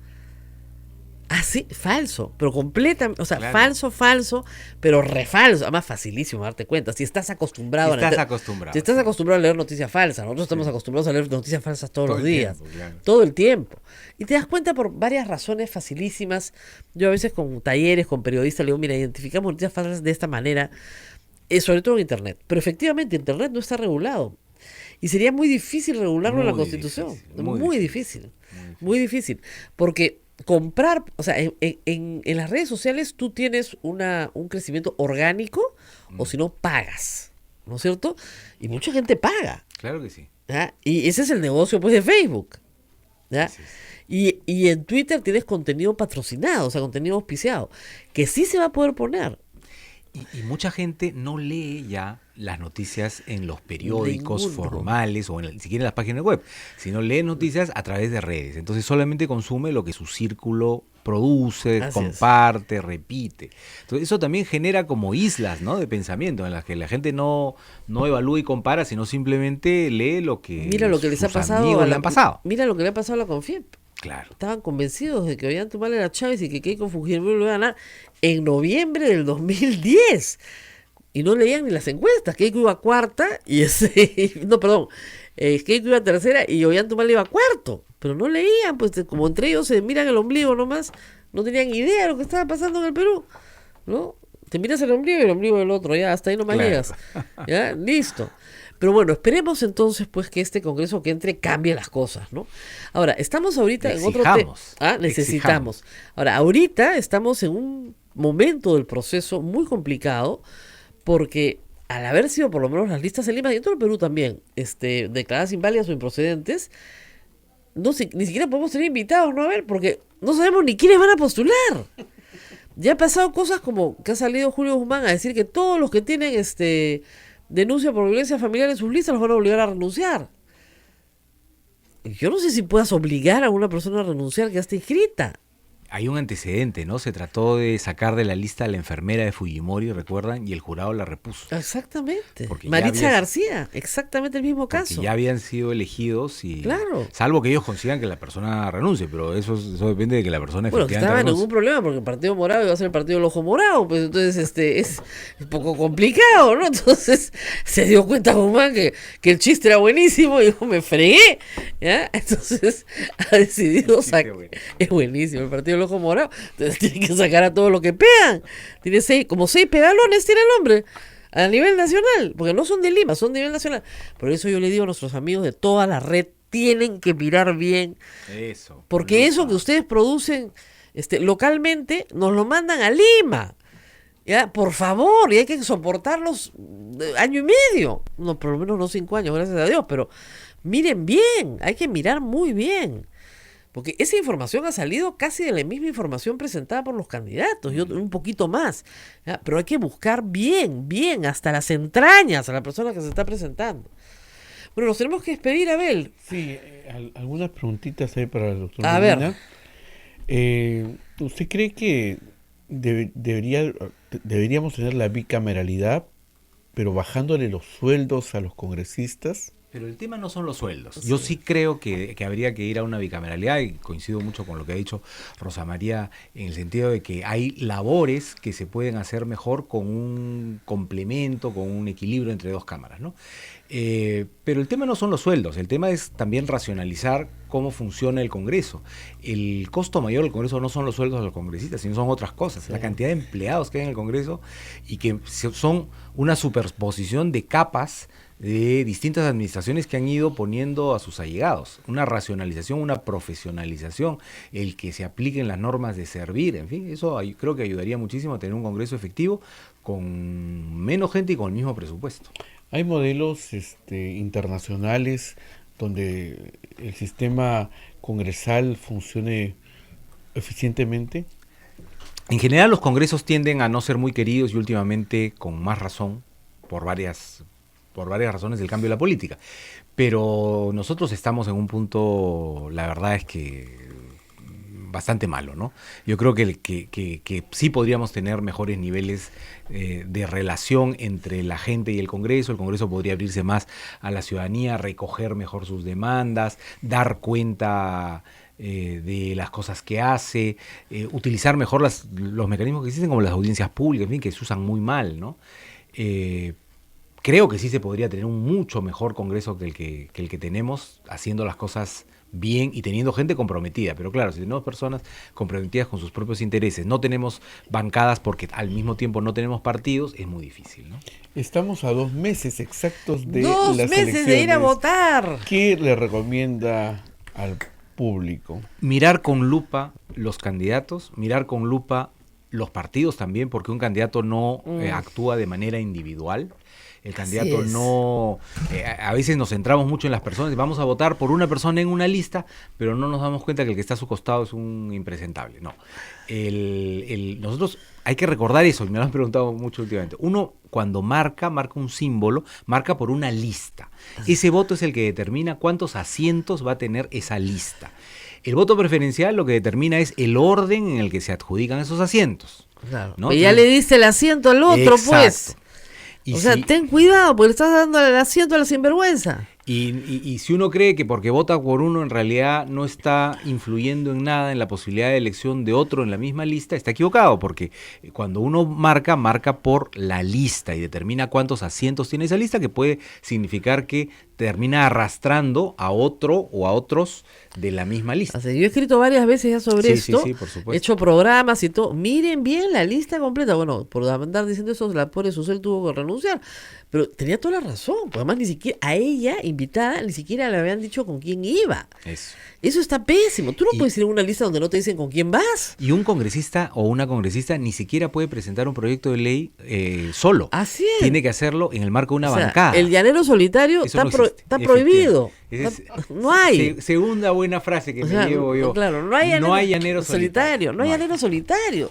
Ah, sí, falso, pero completamente, o sea, Claro. falso, pero refalso. Además, facilísimo darte cuenta. Si estás acostumbrado Estás a acostumbrado, si estás sí. acostumbrado a leer noticias falsas, nosotros estamos acostumbrados a leer noticias falsas todos Todo los el días, tiempo, claro. todo el tiempo. Y te das cuenta por varias razones facilísimas. Yo a veces con talleres, con periodistas, le digo, mira, identificamos noticias falsas de esta manera, sobre todo en Internet. Pero efectivamente, Internet no está regulado. Y sería muy difícil regularlo en la Muy Constitución. difícil, Muy difícil. Muy difícil. Porque comprar, o sea, en las redes sociales tú tienes un crecimiento orgánico o si no pagas, ¿no es cierto? Y mucha gente paga. Claro que sí. ¿Ya? Y ese es el negocio pues de Facebook. ¿Ya? Así es. Y en Twitter tienes contenido patrocinado, o sea, contenido auspiciado, que sí se va a poder poner. Y mucha gente no lee ya las noticias en los periódicos Ninguno. formales o siquiera en las páginas web, sino lee noticias a través de redes. Entonces solamente consume lo que su círculo produce, Así es. comparte, repite. Entonces eso también genera como islas, ¿no?, de pensamiento en las que la gente no evalúa y compara, sino simplemente lee lo que Mira lo que les ha sus pasado amigos le han pasado. Mira lo que le ha pasado a la Confiep. Claro. Estaban convencidos de que Ollanta era Chávez y que Keiko Fujimori lo iba a ganar en noviembre del 2010. Y no leían ni las encuestas. Keiko iba cuarta y Keiko iba tercera y Ollanta iba cuarto. Pero no leían, pues como entre ellos se miran el ombligo nomás, no tenían idea de lo que estaba pasando en el Perú. ¿No? Te miras el ombligo y el ombligo del otro, ya, hasta ahí nomás Claro. llegas. Ya, listo. Pero bueno, esperemos entonces pues que este Congreso que entre cambie las cosas, ¿no? Ahora, estamos ahorita en otro tema. Exijamos. Necesitamos. Ahora, ahorita estamos en un momento del proceso muy complicado porque al haber sido por lo menos las listas en Lima y en todo el Perú también, declaradas inválidas o improcedentes, ni siquiera podemos tener invitados, ¿no? A ver, porque no sabemos ni quiénes van a postular. Ya ha pasado cosas como que ha salido Julio Guzmán a decir que todos los que tienen denuncia por violencia familiar en sus listas los van a obligar a renunciar. Yo no sé si puedas obligar a una persona a renunciar que ya está inscrita. Hay un antecedente, ¿no? Se trató de sacar de la lista a la enfermera de Fujimori, ¿recuerdan? Y el jurado la repuso. Exactamente. Porque ya Maritza había- García, exactamente el mismo Porque caso. ya habían sido elegidos y... Claro. Salvo que ellos consigan que la persona renuncie, pero eso depende de que la persona Bueno, que efectivamente estaba en renuncie. ningún problema porque el Partido Morado iba a ser el Partido del Ojo Morado, pues entonces es un poco complicado, ¿no? Entonces se dio cuenta Guzmán que el chiste era buenísimo y dijo, me fregué, ¿ya? Entonces ha decidido chiste sacar... bueno. Es buenísimo, el Partido del Ojo Morado. Entonces tiene que sacar a todos los que pegan. Tiene como seis pegalones tiene el hombre a nivel nacional, porque no son de Lima, son de nivel nacional. Por eso yo le digo a nuestros amigos de toda la red, tienen que mirar bien, Eso. porque eso que ustedes producen localmente nos lo mandan a Lima. Ya, por favor, y hay que soportarlos año y medio. No, por lo menos no 5 años, gracias a Dios, pero miren bien, hay que mirar muy bien. Porque esa información ha salido casi de la misma información presentada por los candidatos, y un poquito más. ¿Ya? Pero hay que buscar bien, hasta las entrañas a la persona que se está presentando. Bueno, nos tenemos que despedir, Abel. Sí, algunas preguntitas ahí para el doctor A ver. Molina. ¿Usted cree que deberíamos tener la bicameralidad, pero bajándole los sueldos a los congresistas? Pero el tema no son los sueldos. Yo sí creo que habría que ir a una bicameralidad, y coincido mucho con lo que ha dicho Rosa María, en el sentido de que hay labores que se pueden hacer mejor con un complemento, con un equilibrio entre dos cámaras, ¿no? Pero el tema no son los sueldos, el tema es también racionalizar cómo funciona el Congreso. El costo mayor del Congreso no son los sueldos de los congresistas, sino son otras cosas. La cantidad de empleados que hay en el Congreso y que son una superposición de capas de distintas administraciones que han ido poniendo a sus allegados. Una racionalización, una profesionalización, el que se apliquen las normas de servir, en fin, eso creo que ayudaría muchísimo a tener un Congreso efectivo con menos gente y con el mismo presupuesto. Hay modelos internacionales donde el sistema congresal funcione eficientemente. En general los congresos tienden a no ser muy queridos y últimamente con más razón por varias razones del cambio de la política. Pero nosotros estamos en un punto, la verdad es que bastante malo, ¿no? Yo creo que sí podríamos tener mejores niveles de relación entre la gente y el Congreso podría abrirse más a la ciudadanía, recoger mejor sus demandas, dar cuenta de las cosas que hace, utilizar mejor los mecanismos que existen como las audiencias públicas, en fin, que se usan muy mal, ¿no? Creo que sí se podría tener un mucho mejor Congreso que el que tenemos, haciendo las cosas bien y teniendo gente comprometida. Pero claro, si tenemos personas comprometidas con sus propios intereses, no tenemos bancadas porque al mismo tiempo no tenemos partidos, es muy difícil, ¿no? Estamos a 2 meses exactos de 2 las meses de ir a elecciones. votar. ¿Qué le recomienda al público? Mirar con lupa los candidatos, mirar con lupa los partidos también, porque un candidato no actúa de manera individual. El candidato no... a veces nos centramos mucho en las personas, vamos a votar por una persona en una lista, pero no nos damos cuenta que el que está a su costado es un impresentable. No. Nosotros hay que recordar eso, y me lo han preguntado mucho últimamente. Uno, cuando marca un símbolo, marca por una lista. Ese voto es el que determina cuántos asientos va a tener esa lista. El voto preferencial lo que determina es el orden en el que se adjudican esos asientos. Claro. ¿No? Pero ya le diste el asiento al otro, pues. Y o sea, ten cuidado, porque le estás dando el asiento a la sinvergüenza. Y si uno cree que porque vota por uno en realidad no está influyendo en nada en la posibilidad de elección de otro en la misma lista, está equivocado, porque cuando uno marca por la lista y determina cuántos asientos tiene esa lista, que puede significar que termina arrastrando a otro o a otros de la misma lista. O sea, yo he escrito varias veces ya sobre esto, sí, por supuesto. he hecho programas y todo. Miren bien la lista completa. Bueno, por andar diciendo eso, la pobre Susel tuvo que renunciar. Pero tenía toda la razón, porque además ni siquiera a ella, invitada, ni siquiera le habían dicho con quién iba. Eso está pésimo. Tú no puedes ir a una lista donde no te dicen con quién vas. Y un congresista o una congresista ni siquiera puede presentar un proyecto de ley solo. Así es. Tiene que hacerlo en el marco de una bancada. El llanero solitario está prohibido. No hay. Segunda buena frase que me llevo yo. Claro, no hay llanero solitario. No hay llanero solitario.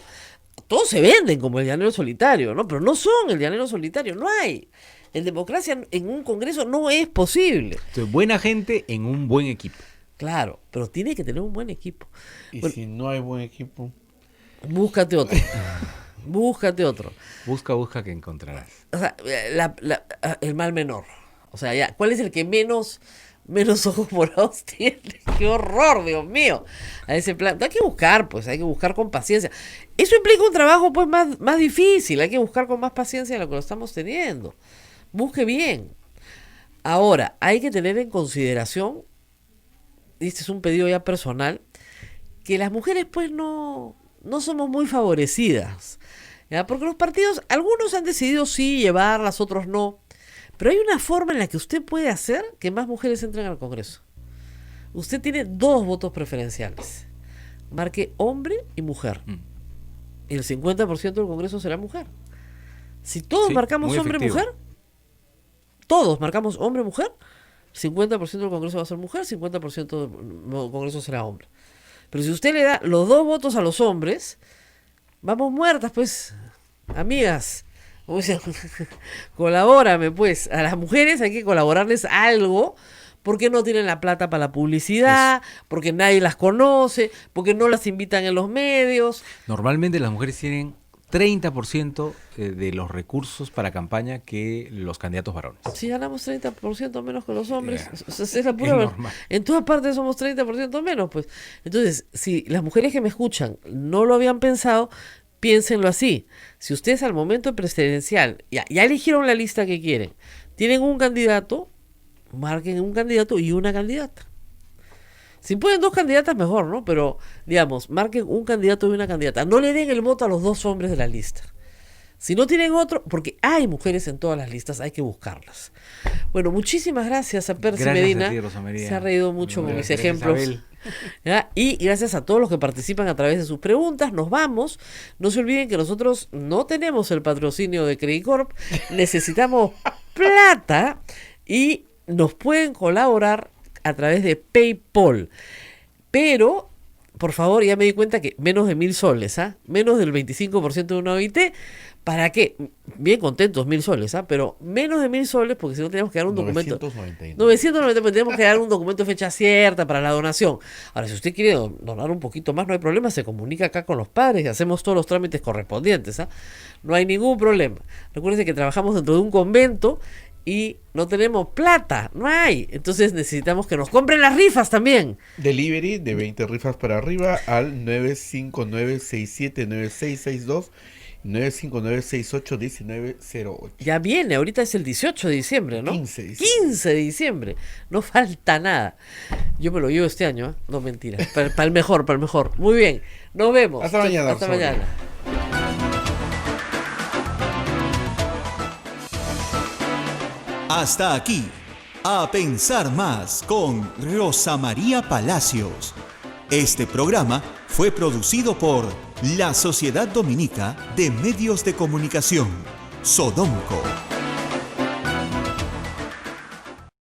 Todos se venden como el llanero solitario, ¿no? Pero no son el llanero solitario, no hay. En democracia, en un congreso, no es posible. Entonces, buena gente en un buen equipo. Claro, pero tiene que tener un buen equipo. Y bueno, si no hay buen equipo, búscate otro. Búscate otro. Busca que encontrarás. O sea, el mal menor. O sea, ya, ¿cuál es el que menos ojos morados tiene? ¡Qué horror, Dios mío! A ese plan. Hay que buscar, pues, hay que buscar con paciencia. Eso implica un trabajo, pues, más difícil. Hay que buscar con más paciencia de lo que lo estamos teniendo. Busque bien. Ahora, hay que tener en consideración, y este es un pedido ya personal, que las mujeres, pues, no somos muy favorecidas. ¿Ya? Porque los partidos, algunos han decidido sí llevarlas, otros no. Pero hay una forma en la que usted puede hacer que más mujeres entren al Congreso. Usted tiene 2 votos preferenciales. Marque hombre y mujer. Y el 50% del Congreso será mujer. Si todos marcamos hombre y mujer, todos marcamos hombre y mujer, 50% del Congreso va a ser mujer, 50% del Congreso será hombre. Pero si usted le da los 2 votos a los hombres, vamos muertas, pues, amigas. Colabórame, pues. A las mujeres hay que colaborarles algo, porque no tienen la plata para la publicidad, porque nadie las conoce, porque no las invitan en los medios. Normalmente las mujeres tienen 30% de los recursos para campaña que los candidatos varones. Si ganamos 30% menos que los hombres, es la es pura verdad. normal. En todas partes somos 30% menos, pues. Entonces, si las mujeres que me escuchan no lo habían pensado, piénsenlo así. Si ustedes al momento presidencial ya eligieron la lista que quieren, tienen un candidato, marquen un candidato y una candidata. Si pueden 2 candidatas, mejor, ¿no? Pero, digamos, marquen un candidato y una candidata. No le den el voto a los 2 hombres de la lista. Si no tienen otro, porque hay mujeres en todas las listas, hay que buscarlas. Bueno, muchísimas gracias a Percy Gracias Medina. a ti, Rosa María. Se ha reído mucho con mis Gracias, ejemplos. Isabel. ¿Ya? Y gracias a todos los que participan a través de sus preguntas. Nos vamos. No se olviden que nosotros no tenemos el patrocinio de Credicorp. Necesitamos plata y nos pueden colaborar a través de PayPal. Pero, por favor, ya me di cuenta que menos de 1.000 soles, menos del 25% de una OIT. ¿Para qué? Bien contentos, 1.000 soles, pero menos de 1.000 soles, porque si no tenemos que dar un documento. 990, porque tenemos que dar un documento de fecha cierta para la donación. Ahora, si usted quiere donar un poquito más, no hay problema, se comunica acá con los padres y hacemos todos los trámites correspondientes. No hay ningún problema. Recuerden que trabajamos dentro de un convento y no tenemos plata, no hay. Entonces necesitamos que nos compren las rifas también. Delivery de 20 rifas para arriba al 959-679662, 959-681908. Ya viene, ahorita es el 18 de diciembre, ¿no? 15 de diciembre. 15 de diciembre. No falta nada. Yo me lo llevo este año, no mentira. Para el mejor, para el mejor. Muy bien, nos vemos. Hasta mañana. Hasta mañana. Hasta aquí, A Pensar Más con Rosa María Palacios. Este programa fue producido por la Sociedad Dominica de Medios de Comunicación, Sodomco.